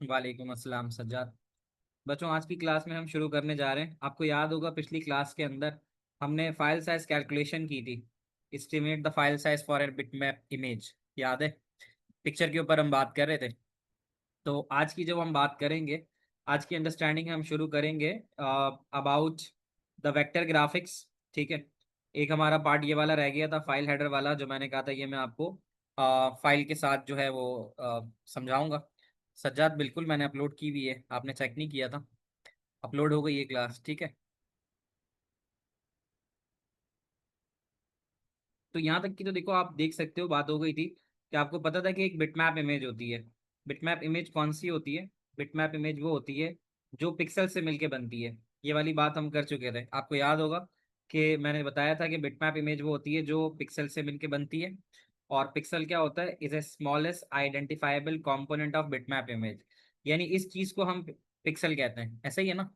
वालेकुम अस्सलाम सज्जाद। बच्चों, आज की क्लास में हम शुरू करने जा रहे हैं। आपको याद होगा पिछली क्लास के अंदर हमने फाइल साइज कैलकुलेशन की थी। Estimate the file size for a bitmap image, याद है? पिक्चर के ऊपर हम बात कर रहे थे। तो आज की जब हम बात करेंगे, आज की अंडरस्टैंडिंग हम शुरू करेंगे अबाउट द वेक्टर ग्राफिक्स। ठीक है। एक हमारा पार्ट ये वाला रह गया था, फाइल हेडर वाला, जो मैंने कहा था ये मैं आपको फाइल के साथ जो है वो समझाऊंगा। सज्जाद, बिल्कुल मैंने अपलोड की हुई है, आपने चेक नहीं किया था। अपलोड हो गई ये क्लास, ठीक है। तो यहाँ तक की तो देखो, आप देख सकते हो, बात हो गई थी कि आपको पता था कि एक बिटमैप इमेज होती है। बिटमैप इमेज कौन सी होती है? बिटमैप इमेज वो होती है जो पिक्सल से मिलके बनती है। ये वाली बात हम कर चुके थे, आपको याद होगा कि मैंने बताया था कि बिटमैप इमेज वो होती है जो पिक्सल से मिलके बनती है। और पिक्सल क्या होता है? Is a smallest identifiable component of bitmap image. यानी इस चीज को हम पिक्सल कहते हैं, ऐसा ही है ना।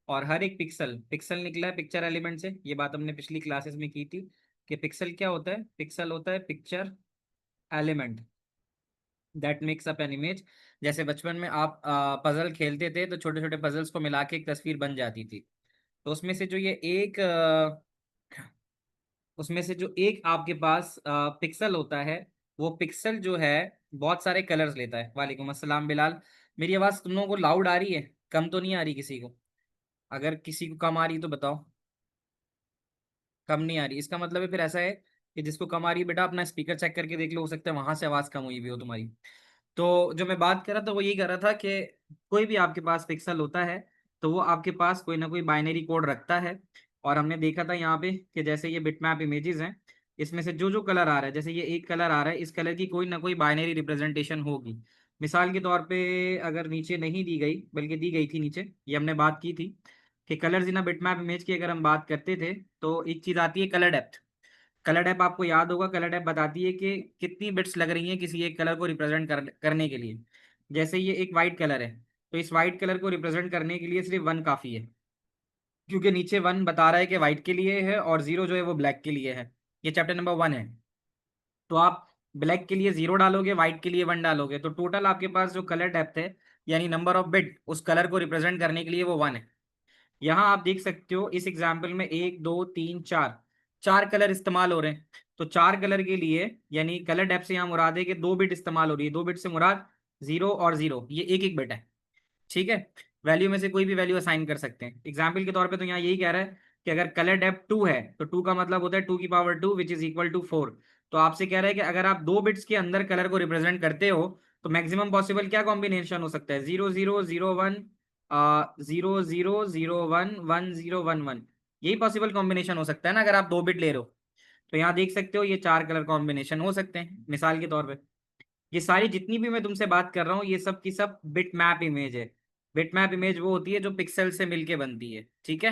और हर एक पिक्सल पिक्सल निकला है पिक्चर एलिमेंट से, ये बात हमने पिछली क्लासेस में की थी कि पिक्सल क्या होता है? पिक्सल होता है picture element that makes up an image. जैसे बचपन में आप पजल खेलते थे तो छोटे छोटे पजल्स को मिला के एक तस्वीर बन जाती थी। तो उसमें से जो ये एक उसमें से जो एक आपके पास पिक्सल होता है, वो पिक्सल जो है बहुत सारे कलर्स लेता है। वालेकुम अस्सलाम बिलाल। मेरी आवाज़ तुम लोगों को लाउड आ रही है? कम तो नहीं आ रही किसी को? अगर किसी को कम आ रही तो बताओ। कम नहीं आ रही, इसका मतलब है फिर ऐसा है कि जिसको कम आ रही है बेटा अपना स्पीकर चेक करके देख लो, हो सकता है वहां से आवाज़ कम हुई भी हो तुम्हारी। तो जो मैं बात कर रहा था वो यही कर रहा था कि कोई भी आपके पास पिक्सल होता है तो वो आपके पास कोई ना कोई बाइनरी कोड रखता है। और हमने देखा था यहाँ पे कि जैसे ये बिटमैप इमेजेस हैं, इसमें से जो जो कलर आ रहा है, जैसे ये एक कलर आ रहा है, इस कलर की कोई ना कोई बाइनरी रिप्रेजेंटेशन होगी। मिसाल के तौर पे अगर नीचे नहीं दी गई बल्कि दी गई थी नीचे, ये हमने बात की थी कि कलर्स इन अ बिटमैप इमेज की अगर हम बात करते थे तो एक चीज आती है कलर डेप्थ। कलर टैप आपको याद होगा, कलर टैप बताती है कि कितनी बिट्स लग रही हैं किसी एक कलर को रिप्रेजेंट करने के लिए। जैसे ये एक वाइट कलर है, तो इस वाइट कलर को रिप्रेजेंट करने के लिए सिर्फ वन काफी है, क्योंकि नीचे वन बता रहा है कि वाइट के लिए है और जीरो जो है वो ब्लैक के लिए है। ये चैप्टर नंबर 1 है। तो आप ब्लैक के लिए जीरो डालोगे, व्हाइट के लिए वन डालोगे, तो टोटल आपके पास जो कलर डेप्थ है यानी नंबर ऑफ बिट उस कलर को रिप्रेजेंट करने के लिए वो 1 है। यहाँ आप देख सकते हो इस एग्जाम्पल में एक दो तीन चार, चार कलर इस्तेमाल हो रहे हैं। तो चार कलर के लिए यानी कलर डेप्थ से यहाँ मुराद है कि दो बिट इस्तेमाल हो रही है। दो बिट से मुराद जीरो और जीरो, ये एक एक बिट है। ठीक है। वैल्यू में से कोई भी वैल्यू असाइन कर सकते हैं एग्जाम्पल के तौर पे। तो यहाँ यही कह रहा है कि अगर कलर डेप्थ 2 है तो 2 का मतलब होता है 2 की power 2 which is equal to 4। तो आपसे कह रहा है कि अगर आप दो बिट्स के अंदर कलर को रिप्रेजेंट करते हो तो मैक्सिमम पॉसिबल क्या कॉम्बिनेशन हो सकता है? 0 0 0 1, 0 0 0 1 1 0 1 1। यही पॉसिबल कॉम्बिनेशन हो सकता है ना अगर आप दो बिट ले रहे हो। तो यहाँ देख सकते हो ये चार कलर कॉम्बिनेशन हो सकते हैं मिसाल के तौर पे। ये सारी जितनी भी मैं तुमसे बात कर रहा हूँ ये सब की सब बिट मैप इमेज है। बिट मैप इमेज वो होती है जो पिक्सल से मिलके बनती है, ठीक है।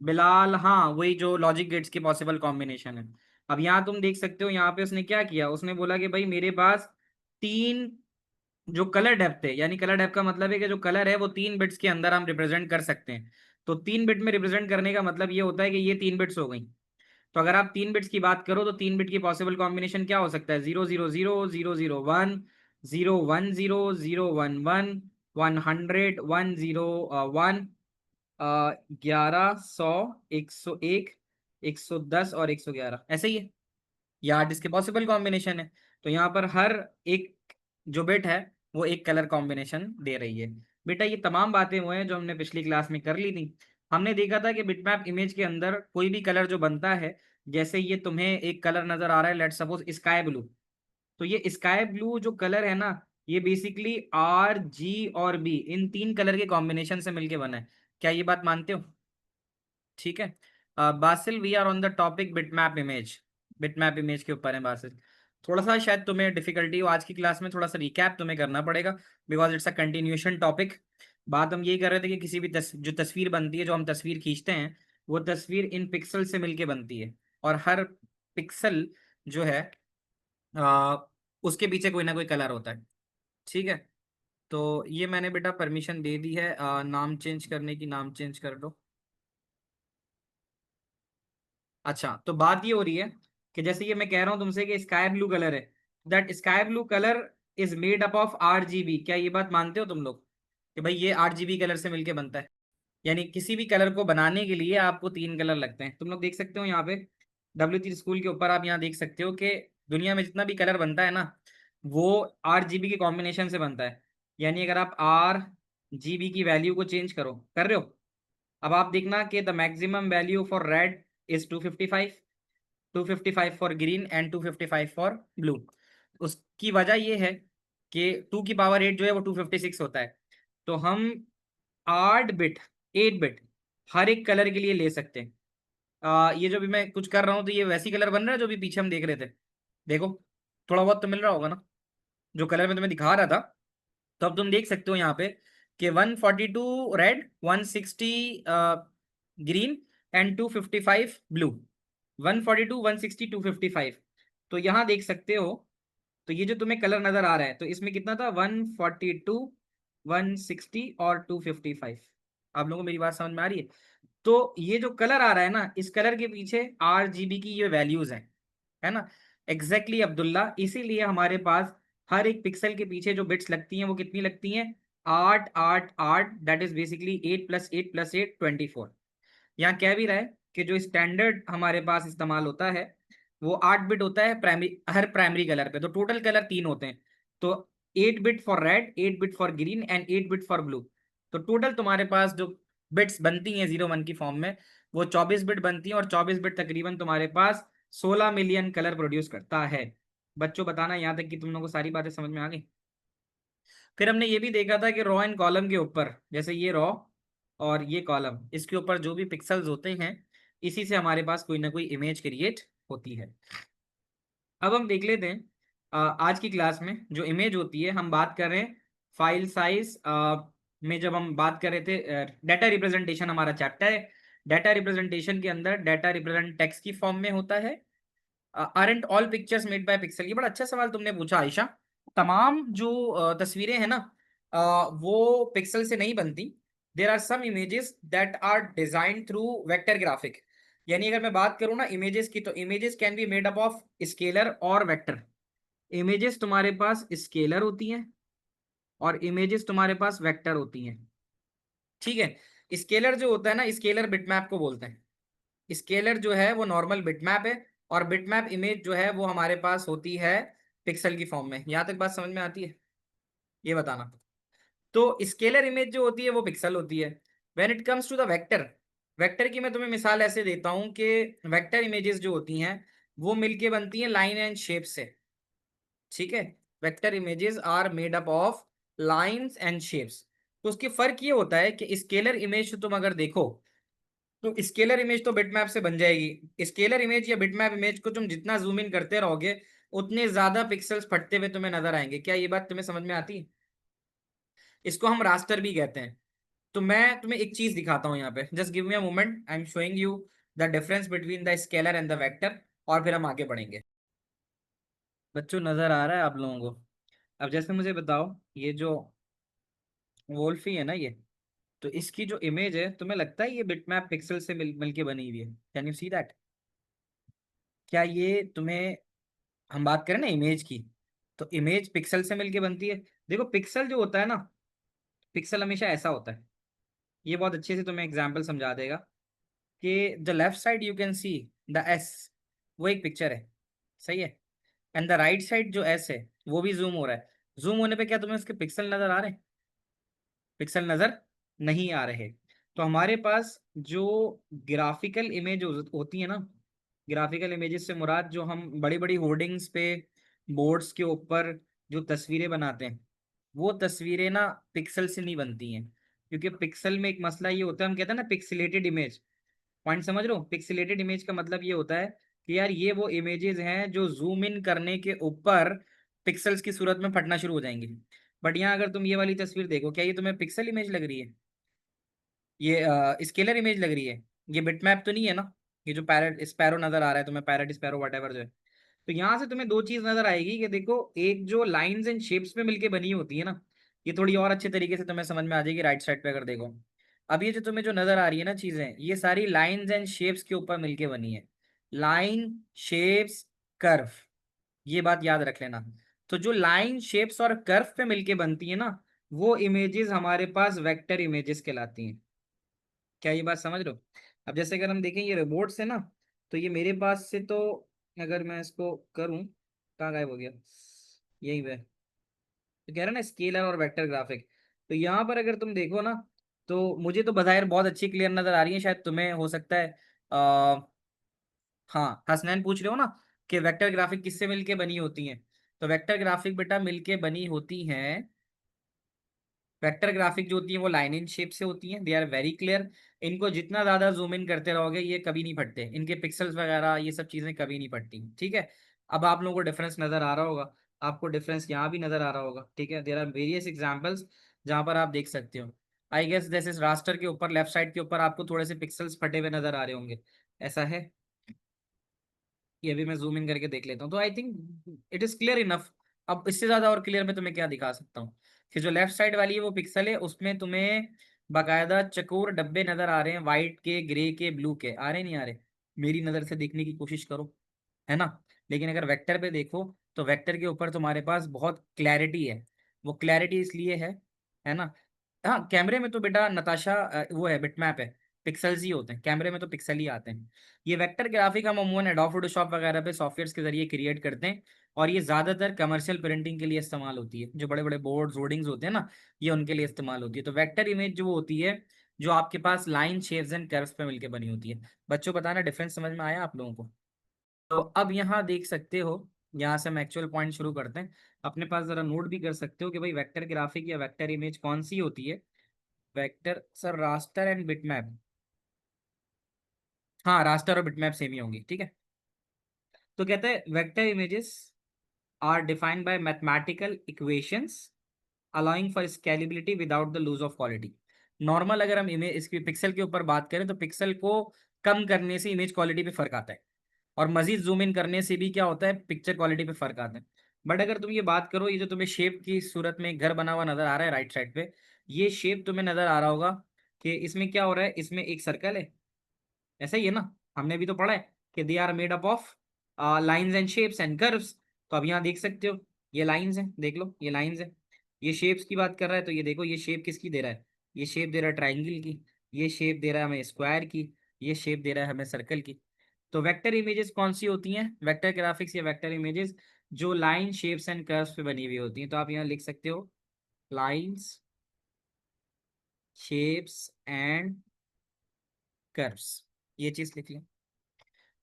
बिलाल, हाँ, वही जो लॉजिक गेट्स की पॉसिबल कॉम्बिनेशन है। अब यहाँ तुम देख सकते हो, यहाँ पे उसने क्या किया, उसने बोला कि भाई मेरे पास तीन जो कलर डेप्थ है, यानी कलर डेप्थ का मतलब है कि जो कलर है वो 3 बिट्स के अंदर हम रिप्रेजेंट कर सकते हैं। तो 3 बिट में रिप्रेजेंट करने का मतलब ये होता है कि ये 3 बिट्स हो गई। तो अगर आप 3 बिट्स की बात करो तो 3 बिट की पॉसिबल कॉम्बिनेशन क्या हो सकता है? 0 0 0 0 0 1, 0 1 0 0 1 1, 100 1 0 1, 1100, 101, 110 और 111, ऐसे ही है। ये 8 इसके पॉसिबल कॉम्बिनेशन है। तो यहाँ पर हर एक जो बिट है वो एक कलर कॉम्बिनेशन दे रही है। बेटा ये तमाम बातें वो हैं जो हमने पिछली क्लास में कर ली थी। हमने देखा था कि बिटमैप इमेज के अंदर कोई भी कलर जो बनता है, जैसे ये तुम्हें एक कलर नजर आ रहा है, लेट सपोज स्काई ब्लू। तो ये स्काई ब्लू जो कलर है ना, ये बेसिकली RG और B इन तीन कलर के कॉम्बिनेशन से मिलके बना है। क्या ये बात मानते हो? ठीक है। बासिल, we are on the topic bitmap image. Bitmap image के ऊपर है बासिल। थोड़ा सा शायद तुम्हें डिफिकल्टी हो आज की क्लास में, थोड़ा सा रिकैप तुम्हें करना पड़ेगा because it's a continuation topic. बात हम यही कर रहे थे कि किसी भी जो तस्वीर बनती है, जो हम तस्वीर खींचते हैं, वो तस्वीर इन पिक्सल से मिलके बनती है। और हर पिक्सल जो है आ, उसके पीछे कोई ना कोई कलर होता है। ठीक है। तो ये मैंने बेटा परमिशन दे दी है नाम चेंज करने की, नाम चेंज कर दो। अच्छा, तो बात ये हो रही है कि जैसे ये मैं कह रहा हूँ तुमसे कि स्काई ब्लू कलर है, that sky blue colour is made up of RGB। क्या ये बात मानते हो तुम लोग कि भाई ये RGB कलर से मिलके बनता है? यानी किसी भी कलर को बनाने के लिए आपको 3 कलर लगते हैं। तुम लोग देख सकते हो यहाँ पे W3 स्कूल के ऊपर, आप यहाँ देख सकते हो कि दुनिया में जितना भी कलर बनता है ना, वो RGB के कॉम्बिनेशन से बनता है। यानी अगर आप RGB की वैल्यू को चेंज कर रहे हो, अब आप देखना कि the maximum value for red is 255, 255 for green and 255 for blue. उसकी वजह ये है कि 2 की पावर 8 जो है वो 256 होता है। तो हम 8 बिट, 8 बिट हर एक कलर के लिए ले सकते हैं। ये जो भी मैं कुछ कर रहा हूँ तो ये वैसी कलर बन रहा है जो भी पीछे हम देख रहे थे। देखो, थोड़ा बहुत तो मिल रहा होगा ना जो कलर मैं तुम्हें दिखा रहा था। तो अब तुम देख सकते हो यहाँ पे कि 142 रेड, 160 ग्रीन एंड 255 ब्लू। 142, 160, 255। तो यहाँ देख सकते हो, तो ये जो तुम्हें कलर नजर आ रहा है, तो इसमें कितना था? 142, 160 और 255। आप लोगों को मेरी बात समझ में आ रही है? तो ये जो कलर आ रहा है ना, इस कलर के पीछे RGB की ये वैल्यूज हैं, है ना? एग्जैक्टली अब्दुल्ला, इसीलिए हमारे पास हर एक पिक्सल के पीछे जो बिट्स लगती हैं वो कितनी लगती हैं? 8 8 8। That is basically 8 + 8 + 8 24। यहाँ कह भी रहा है कि जो स्टैंडर्ड हमारे पास इस्तेमाल होता है वो 8 बिट होता है प्राइमरी, हर प्राइमरी कलर पे। तो टोटल कलर 3 होते हैं। तो 8 bit for red, 8 bit for green and 8 bit for blue. तो टोटल तुम्हारे पास जो बिट्स बनती हैं 0 1 की फॉर्म में, वो 24 बिट बनती हैं। और 24 बिट तकरीबन तुम्हारे पास 16 मिलियन कलर प्रोड्यूस करता है। बच्चों बताना यहाँ तक कि तुम लोगों को सारी बातें समझ में आ गई? फिर हमने ये भी देखा था कि रॉ एंड कॉलम के ऊपर, जैसे ये रॉ और ये कॉलम, इसके ऊपर जो भी पिक्सल्स होते हैं, इसी से हमारे पास कोई ना कोई इमेज क्रिएट होती है। अब हम देख लेते हैं आज की क्लास में जो इमेज होती है, हम बात कर रहे हैं फाइल साइज में। जब हम बात कर रहे थे डाटा रिप्रेजेंटेशन, हमारा चैप्टर है। डाटा रिप्रेजेंटेशन के अंदर डाटा रिप्रेजेंट टेक्स्ट की फॉर्म में होता है। Aren't all pictures made by pixel? ये बड़ा अच्छा सवाल तुमने पूछा आयशा। तमाम जो तस्वीरें हैं ना, वो पिक्सल से नहीं बनती। There are some images that are design through vector graphic. यानी अगर मैं बात करूं ना इमेजेस की, तो images can be made up of scalar और वेक्टर। इमेजेस तुम्हारे पास स्केलर होती हैं और इमेजेस तुम्हारे पास वेक्टर होती हैं। ठीक है? स्केलर जो होता है ना, स्केलर बिटमैप को बोलते हैं। स्केलर जो है वो नॉर्मल बिटमैप है, और बिटमैप इमेज जो है वो हमारे पास होती है पिक्सल की फॉर्म में। यहां तक बात समझ में आती है? ये बताना। तो स्केलर इमेज जो होती है वो पिक्सल होती है। When it comes to the vector, vector की मैं तुम्हें मिसाल ऐसे देता हूं कि वेक्टर इमेजेस जो होती हैं वो मिलके बनती हैं लाइन एंड शेप से। ठीक है? Vector images are made up of lines and shapes. तो उसके फर्क ये होता है कि स्केलर इमेज तुम अगर देखो, तो स्केलर इमेज तो बिटमैप से बन जाएगी। स्केलर इमेज या बिटमैप इमेज को तुम जितना जूम इन करते रहोगे, उतने ज्यादा पिक्सल्स फटते हुए तुम्हें नजर आएंगे। क्या ये बात तुम्हें समझ में आती है? इसको हम रास्टर भी कहते हैं। तो मैं तुम्हें एक चीज दिखाता हूँ यहाँ पे, just give me a moment, I am showing you the difference between the scalar and the vector, और फिर हम आगे बढ़ेंगे। बच्चों नजर आ रहा है आप लोगों को? अब जैसे मुझे बताओ, ये जो वोल्फी है ना, ये तो इसकी जो इमेज है, तुम्हें लगता है ये बिटमैप पिक्सल से मिलके बनी हुई है? Can you see that? क्या ये तुम्हें, हम बात करें ना इमेज की, तो इमेज पिक्सल से मिलके बनती है। देखो पिक्सल जो होता है ना, पिक्सल हमेशा ऐसा होता है। ये बहुत अच्छे से तुम्हें एग्जांपल समझा देगा कि the left side you can see the S, वो एक पिक्चर है, सही है? एंड द राइट साइड जो एस है वो भी जूम हो रहा है। जूम होने पे क्या तुम्हें उसके पिक्सल नजर आ रहे हैं? पिक्सल नजर नहीं आ रहे। तो हमारे पास जो ग्राफिकल इमेज होती है ना, ग्राफिकल इमेजेस से मुराद जो हम बड़ी बड़ी होर्डिंग्स पे, बोर्ड्स के ऊपर जो तस्वीरें बनाते हैं, वो तस्वीरें ना पिक्सल से नहीं बनती हैं। क्योंकि पिक्सल में एक मसला ये होता है, हम कहते हैं ना पिक्सेलेटेड इमेज। पॉइंट समझ रहे हो? पिक्सेलेटेड इमेज का मतलब ये होता है कि यार ये वो इमेजेस हैं जो जूम इन करने के ऊपर पिक्सल्स की सूरत में फटना शुरू हो जाएंगी। बट यहाँ अगर तुम ये वाली तस्वीर देखो, क्या ये तुम्हें पिक्सल इमेज लग रही है? ये स्केलर इमेज लग रही है? ये बिटमैप तो नहीं है ना? ये जो पैरेट स्पैरो नजर आ रहा है तुम्हें, पैरेट स्पैरो वट जो है, तो यहाँ से तुम्हें दो चीज नजर आएगी कि देखो, एक जो लाइंस एंड शेप्स में मिलके बनी होती है ना, ये थोड़ी और अच्छे तरीके से तुम्हें समझ में आ जाएगी राइट साइड पे अगर देखो। अब ये जो तुम्हें जो नजर आ रही है ना चीजें, ये सारी लाइंस एंड शेप्स के ऊपर मिलके बनी है। लाइन, शेप्स, कर्व, ये बात याद रख लेना। तो जो लाइन शेप्स और कर्व पे मिलके बनती है ना, वो इमेजेस हमारे पास वेक्टर इमेजेस कहलाती हैं। क्या ये बात समझ रहे हो? अब जैसे अगर हम देखें ये रोबोट्स है ना, तो ये मेरे पास से तो अगर मैं इसको करूं, कहाँ गायब हो गया, यही पे तो कह रहा ना स्केलर और वेक्टर ग्राफिक। तो यहाँ पर अगर तुम देखो ना, तो मुझे तो बज़ाहिर बहुत अच्छी क्लियर नजर आ रही है, शायद तुम्हें हो सकता है हाँ हसनैन पूछ रहे हो ना कि वेक्टर ग्राफिक किससे मिलके बनी होती हैं। तो वेक्टर ग्राफिक बेटा मिलके बनी होती हैं, वेक्टर ग्राफिक जो होती है वो लाइन इन शेप से होती हैं, दे आर वेरी क्लियर। इनको जितना ज्यादा जूम इन करते रहोगे ये कभी नहीं फटते, इनके पिक्सल्स वगैरह ये सब चीजें कभी नहीं फटती, ठीक है। अब आप लोगों को डिफरेंस नजर आ रहा होगा, आपको डिफरेंस यहाँ भी नजर आ रहा होगा, ठीक है। देयर आर वेरियस एग्जांपल्स जहाँ पर आप देख सकते हो। आई गेस जैसे इस रास्टर के ऊपर लेफ्ट साइड के ऊपर आपको थोड़े से पिक्सल्स फटे हुए नजर आ रहे होंगे, ऐसा है। ये भी मैं जूम इन करके देख लेता हूँ, तो I think it is clear enough. अब इससे ज्यादा और क्लियर मैं तुम्हें क्या दिखा सकता हूँ कि जो लेफ्ट साइड वाली है वो पिक्सल है, उसमें तुम्हें बाकायदा चकोर डब्बे नजर आ रहे हैं, व्हाइट के, ग्रे के, ब्लू के, आ रहे नहीं आ रहे? मेरी नजर से देखने की कोशिश करो, है ना। लेकिन अगर वेक्टर पे देखो, तो वेक्टर के ऊपर तुम्हारे पास बहुत क्लैरिटी है। वो क्लैरिटी इसलिए है ना। हाँ कैमरे में तो बेटा नताशा वो है, बिटमैप है, पिक्सल्स ही होते हैं कैमरे में, तो पिक्सल ही आते हैं। ये वेक्टर ग्राफिक हम अमूमन एडोब फोटोशॉप वगैरह पे सॉफ्टवेयर्स के जरिए क्रिएट करते हैं। और ये ज्यादातर कमर्शियल प्रिंटिंग के लिए इस्तेमाल होती है, जो बड़े बड़े बोर्ड्स होर्डिंग्स होते हैं ना, ये उनके लिए इस्तेमाल होती है। तो वेक्टर इमेज जो होती है, जो आपके पास लाइन शेप्स एंड कर्व्स पे मिलकर बनी होती है। बच्चों बताना डिफरेंस समझ में आया आप लोगों को? तो अब यहाँ देख सकते हो, यहाँ से हम एक्चुअल पॉइंट शुरू करते हैं। अपने पास जरा नोट भी कर सकते हो कि भाई वेक्टर ग्राफिक या वेक्टर इमेज कौन सी होती है। Vector sir raster and bitmap, हाँ रास्टर और बिटमैप सेम ही होंगी, ठीक है। तो कहते हैं vector images are defined by mathematical equations allowing for scalability without the loose of quality. Normal अगर हम इमेज इसकी पिक्सल के ऊपर बात करें, तो पिक्सल को कम करने से इमेज क्वालिटी पे फर्क आता है, और मजीद जूम इन करने से भी क्या होता है, पिक्चर क्वालिटी पे फर्क आता है। बट अगर तुम ये बात करो, ये जो तुम्हें शेप की सूरत में एक घर बना हुआ नजर आ रहा है राइट साइड पे, ये शेप तुम्हें नजर आ रहा होगा कि इसमें क्या हो रहा है, इसमें एक सर्कल है, ऐसा ही है ना। हमने भी तो पढ़ा है कि they are made up of lines and shapes and curves. तो अब यहाँ देख सकते हो, ये लाइंस हैं, देख लो ये लाइंस हैं। ये शेप्स की बात कर रहा है, तो ये देखो ये शेप किसकी दे रहा है, ये शेप दे रहा है ट्राइंगल की, ये शेप दे रहा है हमें स्क्वायर की, ये शेप दे रहा है हमें सर्कल की। तो वेक्टर इमेजेस कौन सी होती हैं, वेक्टर ग्राफिक्स या वेक्टर इमेजेस जो लाइन शेप्स एंड कर्व्स पे बनी हुई होती हैं। तो आप यहाँ लिख सकते हो लाइंस शेप्स एंड कर्व्स, ये चीज लिख लें।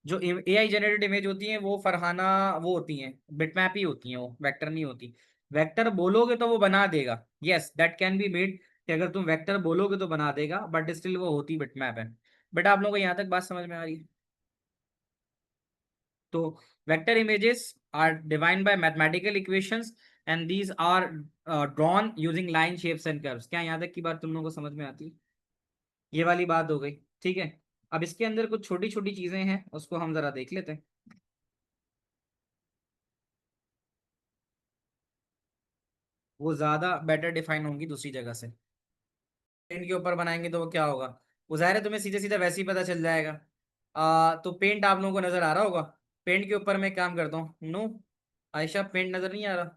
जो एआई जनरेटेड इमेज होती हैं वो फरहाना वो होती हैं, बिटमैप ही होती हैं, वो वेक्टर नहीं होती। वेक्टर बोलोगे तो वो बना देगा, yes that can be made, कि अगर तुम वेक्टर बोलोगे तो बना देगा, बट स्टिल वो होती बिटमैप है। बट आप लोगों को यहाँ तक बात समझ में आ रही है? तो vector images are defined by mathematical equations and these are drawn using line shapes and curves. क्या यहाँ तक की बात तुम लोगों को समझ में आती है? ये वाली बात हो गई, ठीक है। अब इसके अंदर कुछ छोटी छोटी चीजें हैं, उसको हम जरा देख लेते हैं। वो ज्यादा बेटर डिफाइन होंगी दूसरी जगह से। पेंट के ऊपर बनाएंगे तो वो क्या होगा, वो जाहिर है तुम्हें सीधे सीधे वैसे ही पता चल जाएगा। तो पेंट आप लोगों को नजर आ रहा होगा। पेंट के ऊपर मैं एक काम करता हूँ, नो आयशा पेंट नजर नहीं आ रहा?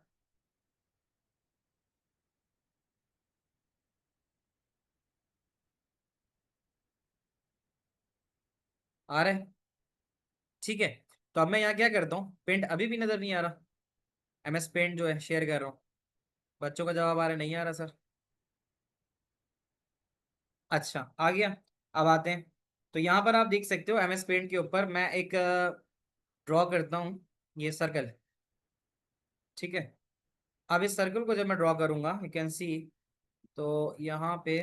आ रहा है, ठीक है। तो अब मैं यहाँ क्या करता हूँ, पेंट अभी भी नजर नहीं आ रहा, एमएस पेंट जो है शेयर कर रहा हूँ। बच्चों का जवाब आ रहा है नहीं आ रहा सर। अच्छा आ गया। अब आते हैं, तो यहाँ पर आप देख सकते हो एमएस पेंट के ऊपर मैं एक ड्रॉ करता हूँ, ये सर्कल, ठीक है। अब इस सर्कल को जब मैं ड्रॉ करूंगा यू कैन सी, तो यहाँ पे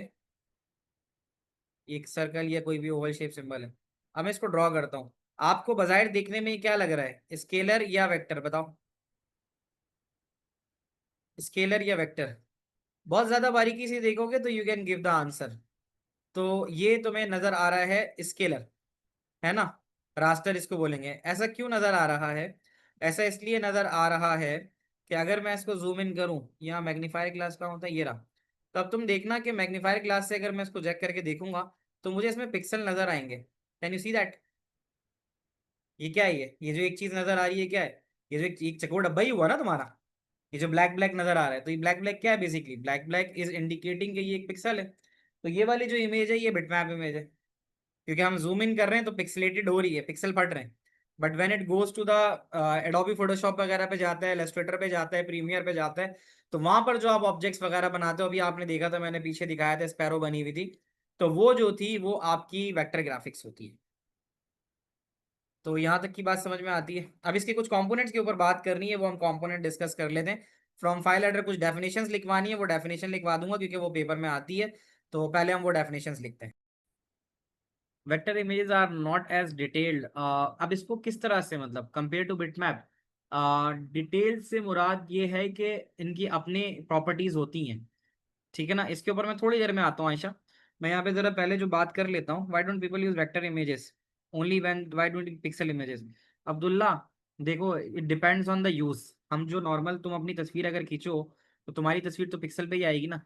एक सर्कल या कोई भी ओवल शेप सिंबल है। अब मैं इसको ड्रॉ करता हूँ। आपको बाजाहिर देखने में क्या लग रहा है, स्केलर या वेक्टर बताओ, स्केलर या वेक्टर? बहुत ज्यादा बारीकी से देखोगे तो you can give the answer. तो ये तुम्हें नजर आ रहा है स्केलर, है ना, रास्टर इसको बोलेंगे। ऐसा क्यों नजर आ रहा है? ऐसा इसलिए नजर आ रहा है कि अगर मैं इसको जूम इन करूं, यहाँ मैग्नीफायर ग्लास का होता है, ये रहा। तो अब तुम देखना कि मैग्नीफायर ग्लास से अगर मैं इसको चेक करके देखूंगा, तो मुझे इसमें पिक्सल नजर आएंगे। Can you see that? ये क्या है, ये जो एक चीज नजर आ रही है क्या है? ये जो एक चकोर डब्बा ही हुआ ना तुम्हारा, ये जो ब्लैक ब्लैक नजर आ रहा है, तो ये ब्लैक ब्लैक क्या है? Basically black black is indicating कि ये एक पिक्सल है। तो ये वाली जो इमेज है ये बिटमैप इमेज है, क्योंकि हम जूम इन कर रहे हैं तो पिक्सलेटेड हो रही है, पिक्सल फट रहे हैं। But when it goes to the Adobe Photoshop वगैरह पे जाता है, इलस्ट्रेटर पे जाता है, प्रीमियर पे जाता है, तो वहां पर जो आप ऑब्जेक्ट्स वगैरह बनाते हो, अभी आपने देखा था, मैंने पीछे दिखाया था, स्पैरो बनी हुई थी, तो वो जो थी वो आपकी वेक्टर ग्राफिक्स होती है। तो यहाँ तक की बात समझ में आती है। अब इसके कुछ कंपोनेंट्स के ऊपर बात करनी है, वो हम कंपोनेंट डिस्कस कर लेते हैं। फ्रॉम फाइल हेडर कुछ डेफिनेशंस लिखवानी है, वो डेफिनेशन लिखवा दूंगा क्योंकि वो पेपर में आती है। तो पहले हम वो डेफिनेशंस लिखते हैं। Vector images are not as detailed. अब इसको किस तरह से, मतलब कंपेयर टू बिटमैप, डिटेल से मुराद ये है कि इनकी अपनी प्रॉपर्टीज होती हैं। ठीक है ना, इसके ऊपर मैं थोड़ी देर में आता हूँ आयशा। मैं यहाँ पे जरा पहले जो बात कर लेता हूँ, why don't people use vector images only when, why don't pixel images? Abdullah, देखो it depends on the use. हम जो नॉर्मल, तुम अपनी तस्वीर अगर खींचो तो तुम्हारी तस्वीर तो पिक्सल पे ही आएगी ना।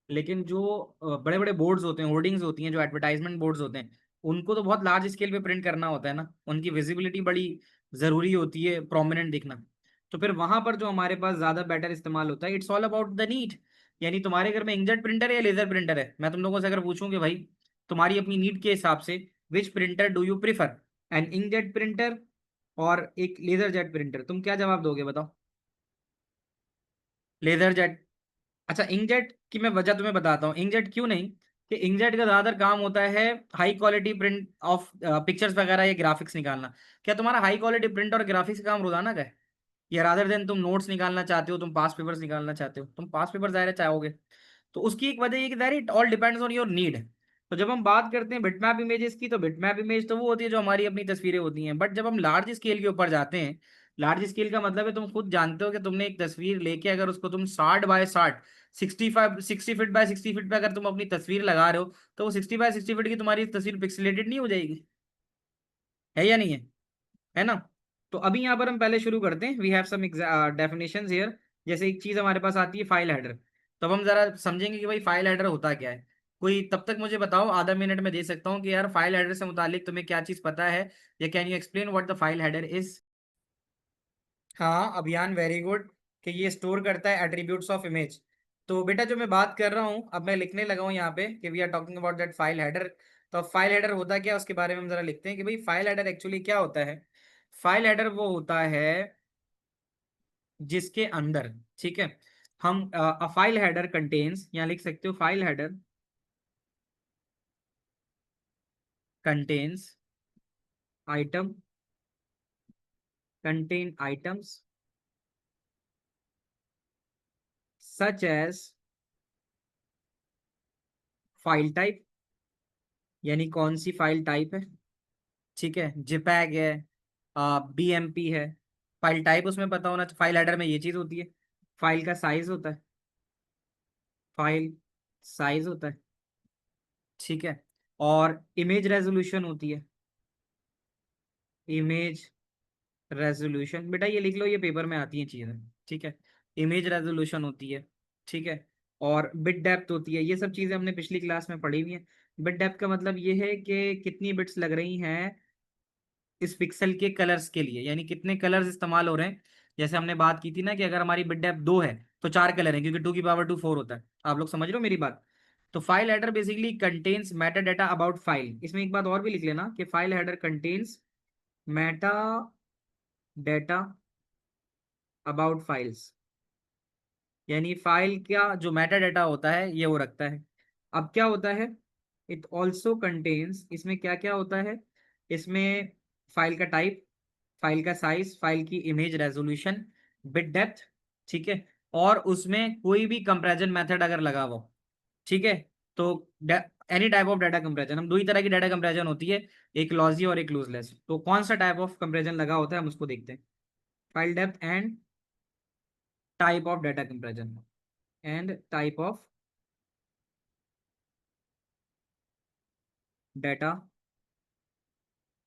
लेकिन जो बड़े बड़े बोर्ड्स होते हैं, होर्डिंग्स होती हैं, जो एडवर्टाइजमेंट बोर्ड्स होते हैं, उनको तो बहुत लार्ज स्केल पे प्रिंट करना होता है ना, उनकी विजिबिलिटी बड़ी जरूरी होती है, प्रोमिनेंट दिखना। तो फिर वहां पर जो हमारे पास ज्यादा बेटर इस्तेमाल होता है, it's all about the need. यानी तुम्हारे घर में इंकजेट प्रिंटर है या लेजर प्रिंटर है, मैं तुम लोगों से अगर पूछूं कि भाई तुम्हारी अपनी नीड के हिसाब से which printer do you prefer, an inkjet printer और एक लेजर जेट प्रिंटर, तुम क्या जवाब दोगे बताओ? Laser jet. अच्छा, इंकजेट की मैं वजह तुम्हें बताता हूँ, इंकजेट क्यों नहीं, कि इंकजेट का ज्यादातर काम होता है high quality print of pictures वगैरह या ग्राफिक्स निकालना। क्या तुम्हारा हाई क्वालिटी प्रिंट और ग्राफिक्स का काम रोजाना का है? या रादर देन तुम नोट्स निकालना चाहते हो, तुम पास पेपर्स निकालना चाहते हो, तुम पास पेपर जाहिर है चाहोगे। तो उसकी एक वजह ये कि that it all depends on your need. तो जब हम बात करते हैं बिटमैप इमेजेस की, तो बिटमैप इमेज तो वो होती है जो हमारी अपनी तस्वीरें होती हैं। बट जब हम लार्ज स्केल के ऊपर जाते हैं, लार्ज स्केल का मतलब है तुम खुद जानते हो कि तुमने एक तस्वीर लेके अगर उसको तुम 60 बाय 60, 60 फीट बाय 60 फीट पे अगर तुम अपनी तस्वीर लगा रहे हो, तो वो 60 बाय 60 फीट की तुम्हारी तस्वीर पिक्सलेटेड नहीं हो जाएगी? है या नहीं है? है ना? तो अभी यहाँ पर हम पहले शुरू करते हैं, we have some definitions here. जैसे एक चीज हमारे पास आती है फाइल हेडर, तब हम जरा समझेंगे कि भाई फाइल हेडर होता क्या है। कोई तब तक मुझे बताओ, आधा मिनट में दे सकता हूँ, कि यार फाइल हेडर से मुतालिक तुम्हें क्या चीज पता है, या can you explain what the file header is? हाँ अभियान, वेरी गुड। कि ये स्टोर करता है एट्रीब्यूट्स ऑफ इमेज। तो बेटा जो मैं बात कर रहा हूँ, अब मैं लिखने लगा हूँ यहाँ पे कि we are talking about that file header. तो फाइल हेडर होता क्या है उसके बारे में हम जरा लिखते हैं कि भाई फाइल हेडर एक्चुअली क्या होता है। फाइल हेडर वो होता है जिसके अंदर, ठीक है, हम अ फाइल हेडर कंटेन्स, यहाँ लिख सकते हो file header contains item, contain items such as file type, यानी कौन सी फाइल टाइप है, ठीक है, जिपैग है, बीएमपी है। फाइल टाइप उसमें पता होना, फाइल हेडर में ये चीज होती है। फाइल का साइज होता है, फाइल साइज होता है, ठीक है। और इमेज रेजोल्यूशन होती है, इमेज रेजोल्यूशन, बेटा ये लिख लो, ये पेपर में आती है चीजें, ठीक है। इमेज रेजोल्यूशन होती है, ठीक है। और बिट डेप्थ होती है, ये सब चीजें हमने पिछली क्लास में पढ़ी हुई हैं। बिट डेप्थ का मतलब ये है कि कितनी बिट्स लग रही हैं इस पिक्सल के कलर्स के लिए, यानी कितने कलर्स इस्तेमाल हो रहे हैं। जैसे हमने बात की थी ना कि अगर हमारी बिट डेप्थ 2 है तो 4 कलर हैं, क्योंकि 2 की पावर 2 4 होता है। आप लोग समझ रहे हो मेरी बात? तो file header basically contains Meta data about file. इसमें एक बात और भी लिख लेना कि file header contains Meta data about files, यानी फाइल का जो मेटा डाटा होता है ये वो रखता है। अब क्या होता है, इट ऑल्सो कंटेन्स, इसमें क्या क्या होता है, इसमें फाइल का टाइप, फाइल का साइज, फाइल की इमेज रेजोल्यूशन, बिट डेप्थ, ठीक है। और उसमें कोई भी कंपैरिजन मेथड अगर लगा हो, ठीक है। तो any type of data comparison, हम दो ही तरह की डाटा कंपैरिजन होती है, एक लॉजी और एक लूजलेस। तो कौन सा टाइप ऑफ कंपैरिजन लगा होता है हम उसको देखते हैं। File depth and type of data comparison, and type of data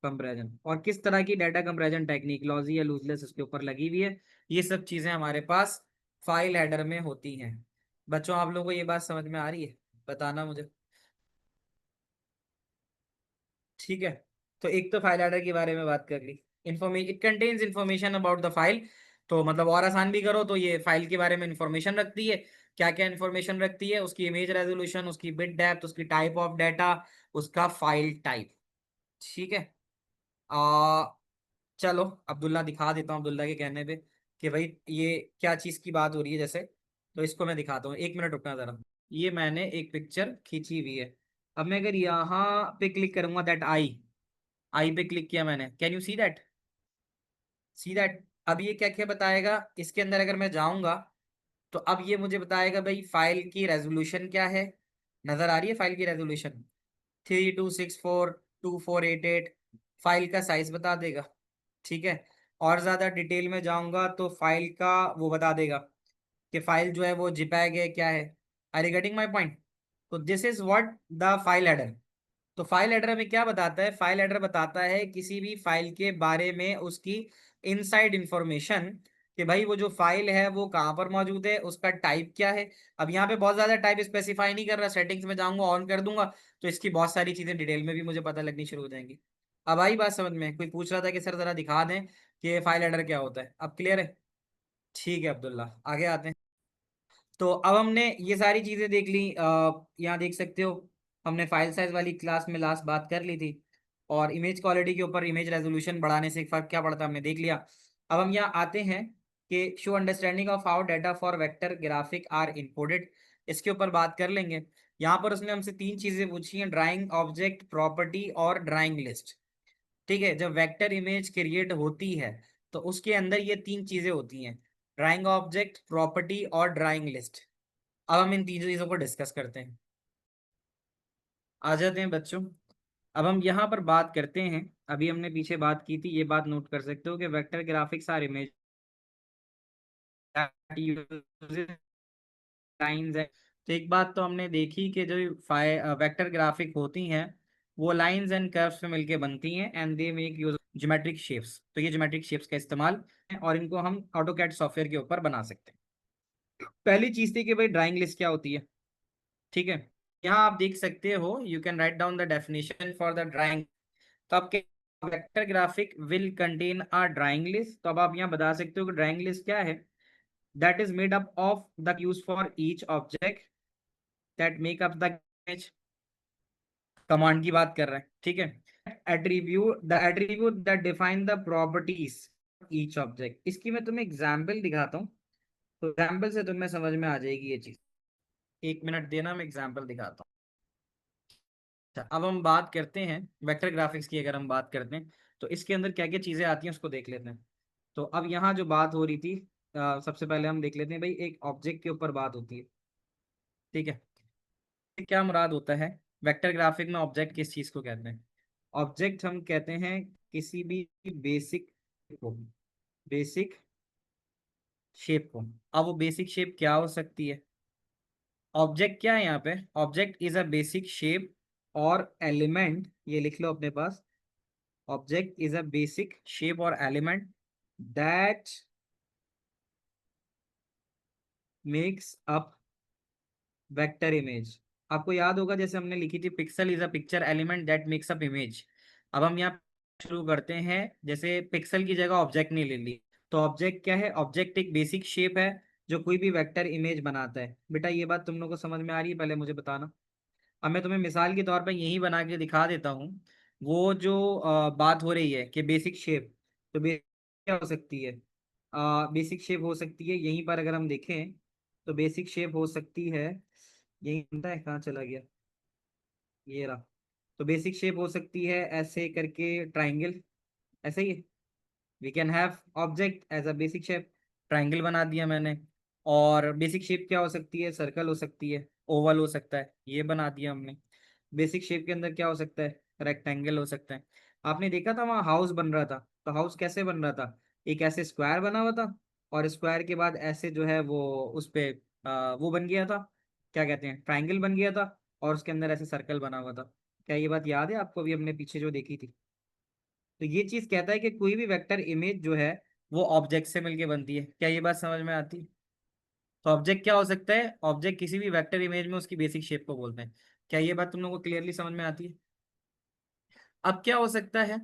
comparison, और किस तरह की डाटा कंपैरिजन टेक्निक, लॉजी या लूजलेस, उसके ऊपर लगी हुई है। ये सब चीजें हमारे पास फाइल हेडर में होती हैं। बच्चों आप लोगों को ये बात समझ में आ रही है? बताना मुझे। ठीक है। तो एक तो फाइल हेडर के बारे में बात कर ली। Information, it contains information about the file. तो मतलब और आसान भी करो तो ये फाइल के बारे में इंफॉर्मेशन रखती है। क्या क्या इंफॉर्मेशन रखती है? उसकी इमेज रेजोल्यूशन, उसकी बिट डेप्थ, उसकी टाइप ऑफ डाटा, उसका फाइल टाइप। ठीक है। आ चलो अब्दुल्ला दिखा देता हूँ, अब्दुल्ला के कहने पे कि भाई ये क्या चीज की बात हो रही है जैसे। तो इसको मैं दिखाता हूँ, 1 मिनट रुकना जरा। ये मैंने एक पिक्चर खींची हुई है। अब मैं अगर यहाँ पे क्लिक करूंगा, दैट आई, आई पे क्लिक किया मैंने, can you see that? See that? अब ये क्या क्या बताएगा इसके अंदर अगर मैं जाऊंगा, तो अब ये मुझे बताएगा भाई फाइल की रेजोल्यूशन क्या है। नजर आ रही है फाइल की रेजोल्यूशन? 3264 2488। फाइल का साइज बता देगा। ठीक है। और ज्यादा डिटेल में जाऊंगा तो फाइल का वो बता देगा कि फाइल जो है वो जिपैग है क्या है। Are you getting my point? तो this is what the file header. तो फाइल हेडर में क्या बताता है? फाइल हेडर बताता है किसी भी फाइल के बारे में उसकी इनसाइड इंफॉर्मेशन, कि भाई वो जो फाइल है वो कहाँ पर मौजूद है, उसका टाइप क्या है। अब यहाँ पे बहुत ज्यादा टाइप स्पेसिफाई नहीं कर रहा, सेटिंग्स में जाऊंगा ऑन कर दूंगा तो इसकी बहुत सारी चीजें डिटेल में भी मुझे पता लगनी शुरू हो जाएंगी। अब आई बात समझ में? कोई पूछ रहा था कि सर जरा दिखा दें कि फाइल हेडर क्या होता है, अब क्लियर है? ठीक है अब्दुल्ला, आगे आते हैं। तो अब हमने ये सारी चीजें देख ली। यहाँ देख सकते हो हमने फाइल साइज वाली क्लास में लास्ट बात कर ली थी। और इमेज क्वालिटी के ऊपर इमेज रेजोल्यूशन बढ़ाने से फर्क क्या पड़ता है हमने देख लिया। अब हम यहाँ आते हैं कि show understanding of how data for vector graphic are encoded, इसके ऊपर बात कर लेंगे। यहाँ पर उसने हमसे तीन चीजें पूछी हैं, ड्राइंग ऑब्जेक्ट, प्रॉपर्टी और ड्राइंग लिस्ट। ठीक है। जब वेक्टर इमेज क्रिएट होती है तो उसके अंदर ये तीन चीजें होती हैं, ड्राइंग ऑब्जेक्ट, प्रॉपर्टी और ड्राइंग लिस्ट। अब हम इन तीन चीजों को डिस्कस करते हैं। आ जाते हैं बच्चों। अब हम यहाँ पर बात करते हैं, अभी हमने पीछे बात की थी, ये बात नोट कर सकते हो कि vector graphics are image lines है। तो एक बात तो हमने देखी कि जो वेक्टर ग्राफिक होती हैं वो लाइंस एंड कर्व्स पे मिलके बनती हैं, and they make use geometric shapes. तो ये ज्योमेट्रिक शेप्स का इस्तेमाल है और इनको हम ऑटोकैड सॉफ्टवेयर के ऊपर बना सकते हैं। पहली चीज थी कि भाई ड्राइंग लिस्ट क्या होती है। ठीक है। यहाँ आप देख सकते हो, you can write down the definition for the drawing. तो आपके vector graphic will contain a drawing list. तो अब आप यहाँ बता सकते हो कि ड्राइंग लिस्ट क्या है। That is made up of the use for each object that make up the image. Command की बात कर रहे हैं। ठीक है। Attribute that define the properties each object. इसकी मैं तुम्हें एग्जाम्पल दिखाता हूँ, तो एग्जाम्पल से तुम्हें समझ में आ जाएगी ये चीज। 1 मिनट देना, मैं एग्जाम्पल दिखाता हूँ। अच्छा, अब हम बात करते हैं वेक्टर ग्राफिक्स की। अगर हम बात करते हैं तो इसके अंदर क्या क्या चीजें आती हैं उसको देख लेते हैं। तो अब यहाँ जो बात हो रही थी, सबसे पहले हम देख लेते हैं भाई, एक ऑब्जेक्ट के ऊपर बात होती है। ठीक है। क्या मुराद होता है वेक्टर ग्राफिक में? ऑब्जेक्ट किस चीज को कहते हैं? ऑब्जेक्ट हम कहते हैं किसी भी बेसिक को, बेसिक शेप को। अब वो बेसिक शेप क्या हो सकती है? ऑब्जेक्ट क्या है यहाँ पे? Object is a basic shape और एलिमेंट, ये लिख लो अपने पास। Object is a basic shape और element that makes up vector image. आपको याद होगा जैसे हमने लिखी थी, pixel is a picture element that makes up image. अब हम यहाँ शुरू करते हैं, जैसे पिक्सल की जगह ऑब्जेक्ट ने ले ली। तो ऑब्जेक्ट क्या है? ऑब्जेक्ट एक बेसिक शेप है जो कोई भी वेक्टर इमेज बनाता है। बेटा ये बात तुम लोग को समझ में आ रही है? पहले मुझे बताना। अब मैं तुम्हें मिसाल के तौर पर यही बना के दिखा देता हूँ। वो जो बात हो रही है कि बेसिक शेप, तो बेसिक क्या हो सकती है? बेसिक शेप हो सकती है यहीं पर अगर हम देखें, तो बेसिक शेप हो सकती है, यही बनता है, कहाँ चला गया, ये रहा। तो बेसिक शेप हो सकती है ऐसे करके, ट्राइंगल, ऐसे ही। We can have object as a basic shape, triangle बना दिया मैंने। और बेसिक शेप क्या हो सकती है? सर्कल हो सकती है, ओवल हो सकता है, ये बना दिया हमने। बेसिक शेप के अंदर क्या हो सकता है? रेक्टेंगल हो सकता है। आपने देखा था वहाँ हाउस बन रहा था, तो हाउस कैसे बन रहा था? एक ऐसे स्क्वायर बना हुआ था, और स्क्वायर के बाद ऐसे जो है वो उस पे वो बन गया था, क्या कहते हैं, ट्राइंगल बन गया था। और उसके अंदर ऐसे सर्कल बना हुआ था। क्या ये बात याद है आपको? अभी हमने पीछे जो देखी थी। तो ये चीज कहता है कि कोई भी वेक्टर इमेज जो है वो ऑब्जेक्ट से मिलके बनती है। क्या ये बात समझ में आती है? तो ऑब्जेक्ट क्या हो सकता है? ऑब्जेक्ट किसी भी वेक्टर इमेज में उसकी बेसिक शेप को बोलते हैं। क्या ये बात तुम लोगों को क्लियरली समझ में आती है? अब क्या हो सकता है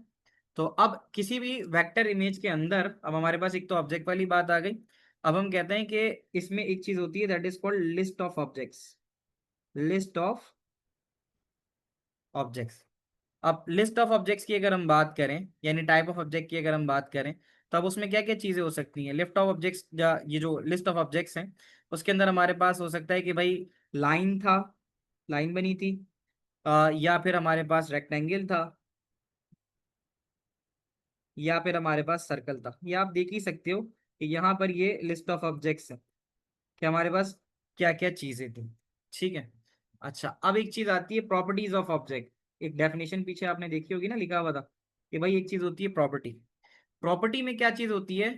तो अब किसी भी वेक्टर इमेज के अंदर अब हमारे पास एक तो ऑब्जेक्ट वाली बात आ गई। अब हम कहते हैं कि इसमें एक चीज होती है that is called list of objects. List of objects. अब लिस्ट ऑफ ऑब्जेक्ट्स की अगर हम बात करें, यानी टाइप ऑफ ऑब्जेक्ट की अगर हम बात करें, तो अब उसमें क्या क्या चीजें हो सकती हैं। लिस्ट ऑफ ऑब्जेक्ट्स, ये जो लिस्ट ऑफ ऑब्जेक्ट्स हैं उसके अंदर हमारे पास हो सकता है कि भाई लाइन था, लाइन बनी थी, या फिर हमारे पास रेक्टेंगल था, या फिर हमारे पास सर्कल था। ये आप देख ही सकते हो कि यहाँ पर ये लिस्ट ऑफ ऑब्जेक्ट्स है कि हमारे पास क्या क्या चीजें थी। ठीक है। अच्छा, अब एक चीज आती है प्रॉपर्टीज ऑफ ऑब्जेक्ट। एक डेफिनेशन पीछे आपने देखी होगी ना, लिखा हुआ था कि भाई एक चीज होती है प्रॉपर्टी। प्रॉपर्टी में क्या चीज होती है?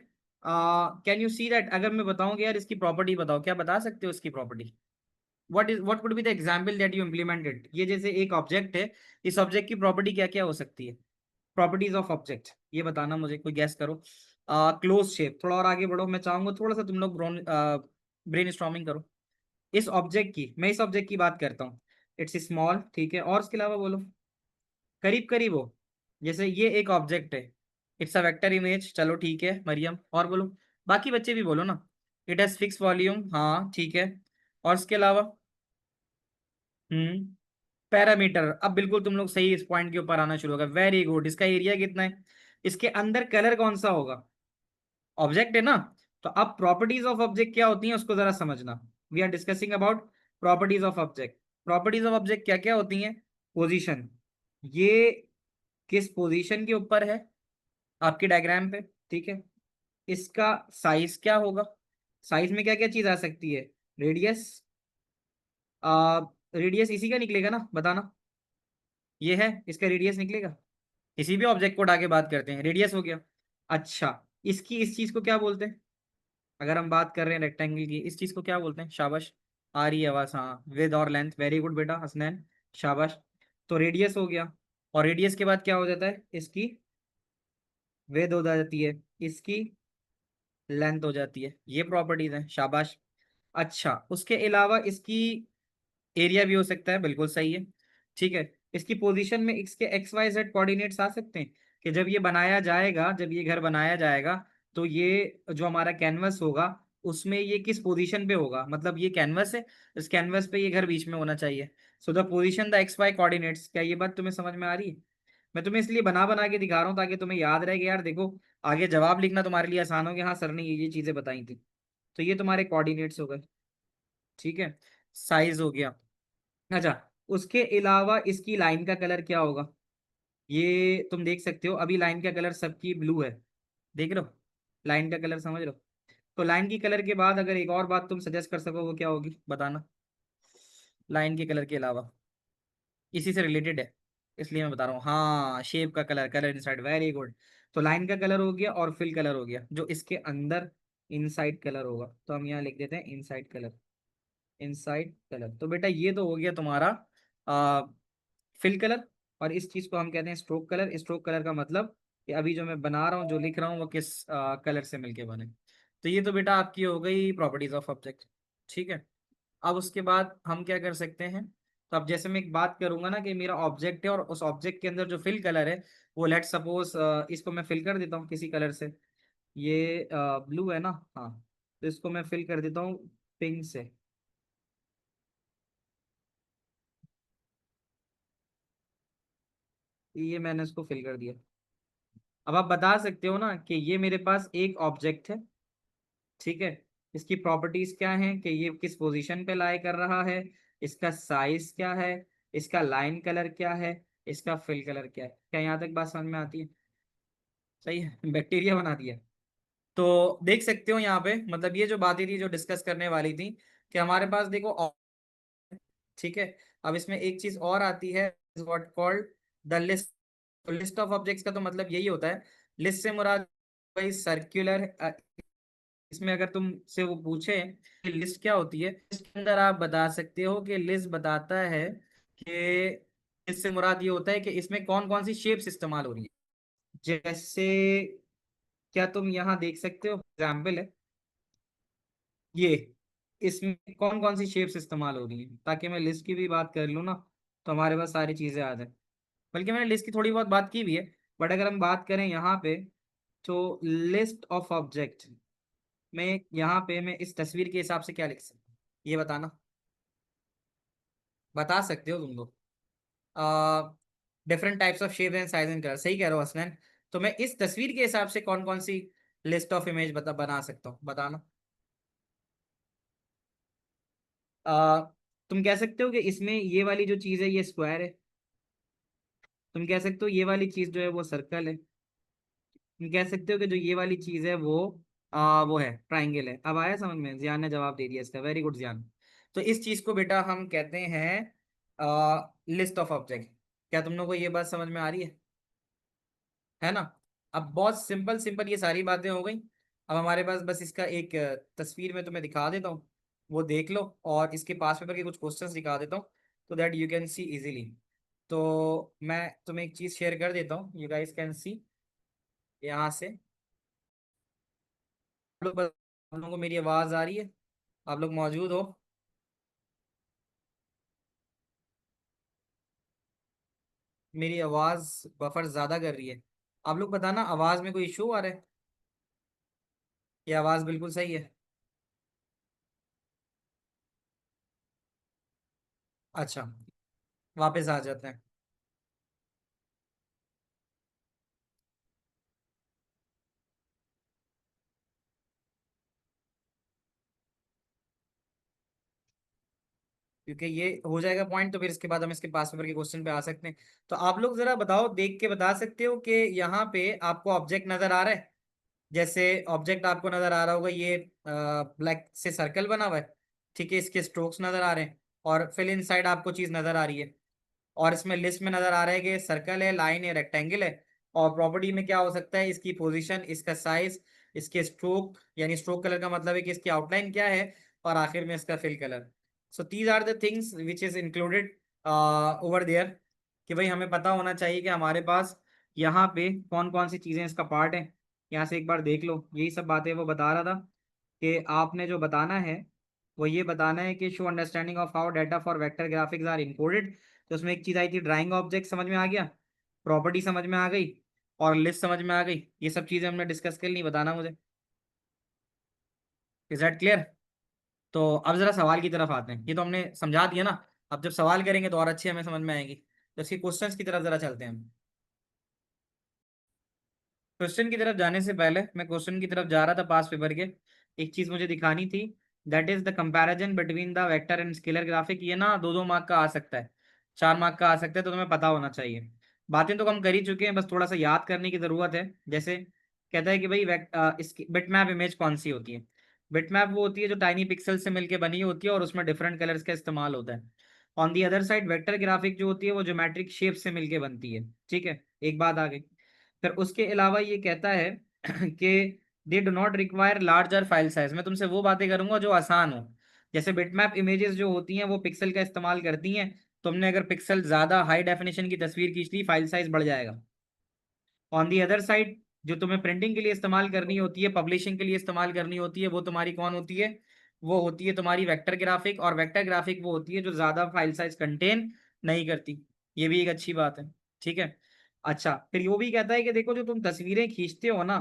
Can you see that? अगर मैं बताऊं कि यार इसकी प्रॉपर्टी बताओ, क्या बता सकते हो इसकी property? What would be the example that you implemented? ये जैसे एक ऑब्जेक्ट है, इस ऑब्जेक्ट की प्रॉपर्टी क्या क्या हो सकती है? प्रॉपर्टीज ऑफ ऑब्जेक्ट ये बताना मुझे, कोई गैस करो। क्लोज शेप, थोड़ा और आगे बढ़ो, मैं चाहूंगा थोड़ा सा तुम लोग ब्रेन स्टॉर्मिंग करो। इस ऑब्जेक्ट की, मैं इस ऑब्जेक्ट की बात करता हूँ, इट्स स्मॉल, ठीक है, और इसके अलावा बोलो, करीब करीब हो। जैसे ये एक ऑब्जेक्ट है, इट्स अ वेक्टर इमेज, चलो ठीक है मरियम, और बोलो, बाकी बच्चे भी बोलो ना। इट हैज फिक्स वॉल्यूम, हाँ ठीक है, और इसके अलावा? हम्म पैरामीटर। अब बिल्कुल तुम लोग सही इस पॉइंट के ऊपर आना शुरू होगा, वेरी गुड। इसका एरिया कितना है? इसके अंदर कलर कौन सा होगा? ऑब्जेक्ट है ना। तो अब प्रॉपर्टीज ऑफ ऑब्जेक्ट क्या होती हैं उसको जरा समझना। We are discussing about properties of object. Properties of object क्या क्या होती हैं? पोजीशन, ये किस पोजीशन के ऊपर है आपकी डायग्राम पे, ठीक है। इसका साइज क्या होगा? साइज में क्या क्या चीज आ सकती है? रेडियस, रेडियस इसी का निकलेगा ना, बताना। ये है, इसका रेडियस निकलेगा। किसी भी ऑब्जेक्ट को उठा के बात करते हैं, रेडियस हो गया। अच्छा, इसकी इस चीज को क्या बोलते हैं? अगर हम बात कर रहे हैं रेक्टेंगल की, इस चीज को क्या बोलते हैं? शाबाश, आ रही है आवाज, हाँ, विद और लेंथ, वेरी गुड बेटा हसनैन, शाबाश। तो रेडियस हो गया, और रेडियस के बाद क्या हो जाता है? इसकी विद हो जाती है, इसकी लेंथ हो जाती है। ये प्रॉपर्टीज हैं, शाबाश। अच्छा, उसके अलावा इसकी एरिया भी हो सकता है, बिल्कुल सही है, ठीक है। इसकी पोजीशन में इसके एक्स वाई जेड कोऑर्डिनेट्स आ सकते हैं कि जब ये बनाया जाएगा, जब ये घर बनाया जाएगा, तो ये जो हमारा कैनवस होगा उसमें ये किस पोजीशन पे होगा, मतलब ये कैनवस है, इस कैनवस पे ये घर बीच में होना चाहिए। So the position the X Y coordinates. क्या ये बात तुम्हें समझ में आ रही है? मैं तुम्हें इसलिए बना बना के दिखा रहा हूँ ताकि तुम्हें याद रहे कि यार देखो, आगे जवाब लिखना तुम्हारे लिए आसान हो गया, हाँ सर ने ये चीजें बताई थी। तो ये तुम्हारे कोऑर्डिनेट्स हो गए, ठीक है। साइज हो गया। अच्छा, उसके अलावा इसकी लाइन का कलर क्या होगा? ये तुम देख सकते हो, अभी लाइन का कलर सबकी ब्लू है, देख रहे हो? लाइन का कलर समझ रहे हो? तो लाइन की कलर के बाद अगर एक और बात तुम सजेस्ट कर सको, वो क्या होगी बताना? लाइन के कलर के अलावा, इसी से रिलेटेड है इसलिए मैं बता रहा हूँ। हाँ, शेप का colour, colour inside, very good. तो लाइन का कलर हो गया और फिल कलर हो गया, जो इसके अंदर इनसाइड कलर होगा, तो हम यहाँ लिख देते हैं इनसाइड कलर। इनसाइड कलर, तो बेटा ये तो हो गया तुम्हारा फिल कलर। और इस चीज को हम कहते हैं स्ट्रोक कलर। स्ट्रोक कलर का मतलब कि अभी जो मैं बना रहा हूँ, जो लिख रहा हूँ, वो किस कलर से मिलके बने। तो ये तो बेटा आपकी हो गई प्रॉपर्टीज ऑफ ऑब्जेक्ट, ठीक है। अब उसके बाद हम क्या कर सकते हैं? तो अब जैसे मैं एक बात करूंगा ना कि मेरा ऑब्जेक्ट है और उस ऑब्जेक्ट के अंदर जो फिल कलर है, वो लेट सपोज इसको मैं फिल कर देता हूँ किसी कलर से। ये ब्लू है ना, हाँ, तो इसको मैं फिल कर देता हूँ पिंक से। ये मैंने इसको फिल कर दिया। अब आप बता सकते हो ना कि ये मेरे पास एक ऑब्जेक्ट है, ठीक है। इसकी प्रॉपर्टीज क्या हैं कि ये किस पोजीशन पे लाई कर रहा है, इसका साइज क्या है, इसका लाइन कलर क्या है, इसका फिल कलर क्या है। क्या यहाँ तक बात समझ में आती है? सही है, बैक्टीरिया बना दिया। तो देख सकते हो यहाँ पे, मतलब ये जो बातें थी जो डिस्कस करने वाली थी, कि हमारे पास देखो ठीक है। अब इसमें एक चीज और आती है, what called the list. List of objects का तो मतलब यही होता है, लिस्ट से मुराद भाई सर्क्यूलर। इसमें अगर तुमसे वो पूछे कि लिस्ट क्या होती है, इसके अंदर आप बता सकते हो कि लिस्ट बताता है कि इससे मुराद ये होता है कि इसमें कौन कौन सी शेप्स इस्तेमाल हो रही है। जैसे, क्या तुम यहाँ देख सकते हो, एग्जाम्पल है ये, इसमें कौन कौन सी शेप्स इस्तेमाल हो रही है, ताकि मैं लिस्ट की भी बात कर लूँ ना, तो हमारे पास सारी चीजें आ जाए। बल्कि मैंने लिस्ट की थोड़ी बहुत बात की भी है, बट अगर हम बात करें यहाँ पे, तो लिस्ट ऑफ ऑब्जेक्ट में यहाँ पे मैं इस तस्वीर के हिसाब से क्या लिख सकता हूँ, ये बताना। बता सकते हो तुम लोग? Different types of shape and size and colour, सही कह रहे हो असलैन। तो मैं इस तस्वीर के हिसाब से कौन कौन सी लिस्ट ऑफ इमेज बना सकता हूँ, बताना। आ, तुम कह सकते हो कि इसमें ये वाली जो चीज है ये स्क्वायर है। तुम कह सकते हो ये वाली चीज जो है वो सर्कल है। तुम कह सकते हो कि जो ये वाली चीज है वो है ट्राइंगल है। अब आया समझ में? जियान ने जवाब दे दिया इसका, वेरी गुड जियान। तो इस चीज को बेटा हम कहते हैं लिस्ट ऑफ ऑब्जेक्ट। क्या तुम लोगों को ये बात समझ में आ रही है ना? अब बहुत सिंपल सिंपल ये सारी बातें हो गई। अब हमारे पास बस इसका एक तस्वीर में तुम्हें दिखा देता हूँ, वो देख लो, और इसके पास पेपर के कुछ क्वेश्चंस दिखा देता हूँ, तो that you can see easily. तो मैं तुम्हें एक चीज शेयर कर देता हूँ, यू गाइस कैन सी यहाँ से। आप लोगों को मेरी आवाज आ रही है? आप लोग मौजूद हो? मेरी आवाज बफर ज्यादा कर रही है? आप लोग बताना, आवाज में कोई इशू आ रहा है? ये आवाज बिल्कुल सही है? अच्छा, वापस आ जाते हैं। क्योंकि ये हो जाएगा पॉइंट, तो फिर इसके बाद हम इसके पास पेपर के क्वेश्चन पे आ सकते हैं। तो आप लोग जरा बताओ, देख के बता सकते हो कि यहाँ पे आपको ऑब्जेक्ट नजर आ रहा है? जैसे ऑब्जेक्ट आपको नजर आ रहा होगा, ये ब्लैक से सर्कल बना हुआ है, ठीक है, इसके स्ट्रोक्स नजर आ रहे हैं, और फिल इन साइड आपको चीज नजर आ रही है, और इसमें लिस्ट में नजर आ रहा है कि सर्कल है, लाइन है, रेक्टेंगल है। और प्रॉपर्टी में क्या हो सकता है? इसकी पोजीशन, इसका साइज, इसके स्ट्रोक, यानी स्ट्रोक कलर का मतलब है कि इसकी आउटलाइन क्या है, और आखिर में इसका fill colour. So these are the things which is included over there, कि भाई हमें पता होना चाहिए कि हमारे पास यहाँ पे कौन कौन सी चीजें इसका पार्ट है। यहाँ से एक बार देख लो, यही सब बातें वो बता रहा था कि आपने जो बताना है वो ये बताना है कि show understanding of how data for vector graphics are encoded. तो उसमें एक चीज आई थी, ड्राइंग ऑब्जेक्ट समझ में आ गया, प्रॉपर्टी समझ में आ गई, और लिस्ट समझ में आ गई। ये सब चीजें हमने डिस्कस कर ली, बताना मुझे। Is that clear? तो अब जरा सवाल की तरफ आते हैं, ये तो हमने समझा दिया ना। अब जब सवाल करेंगे तो और अच्छी हमें समझ में आएगी। तो इसके क्वेश्चंस की तरफ जरा चलते हैं हम। क्वेश्चन की तरफ जाने से पहले मैं क्वेश्चन की तरफ जा रहा था पास पेपर के, एक चीज मुझे दिखानी थी। That is the comparison between the vector and scalar graphic. ये ना दो दो मार्क का आ सकता है, 4 मार्क का आ सकता है, तो तुम्हें पता होना चाहिए। बातें तो हम कर ही चुके हैं, बस थोड़ा सा याद करने की जरूरत है। जैसे कहता है कि भाई इसकी बिटमैप इमेज कौन सी होती है? बिटमैप वो होती है जो टाइनी पिक्सल से मिलकर बनी होती है, और उसमें डिफरेंट कलर्स का इस्तेमाल होता है। On the other side vector graphic जो होती है वो ज्योमेट्रिक शेप से मिलकर बनती है। ठीक है, एक बात आ गई। फिर उसके अलावा ये कहता है कि they do not require larger file size. मैं तुमसे वो बातें करूंगा जो आसान हो। जैसे बिटमैप इमेजेस जो होती हैं वो पिक्सल का इस्तेमाल करती हैं। तुमने अगर पिक्सल ज्यादा हाई डेफिनेशन की तस्वीर खींच ली, फाइल साइज बढ़ जाएगा। ऑन दी अदर साइड जो तुम्हें प्रिंटिंग के लिए इस्तेमाल करनी होती है, पब्लिशिंग के लिए इस्तेमाल करनी होती है, वो तुम्हारी कौन होती है? वो होती है तुम्हारी वेक्टर ग्राफिक। और वेक्टर ग्राफिक वो होती है जो ज्यादा फाइल साइज कंटेन नहीं करती। ये भी एक अच्छी बात है। ठीक है। अच्छा, फिर वो भी कहता है कि देखो जो तुम तस्वीरें खींचते हो ना,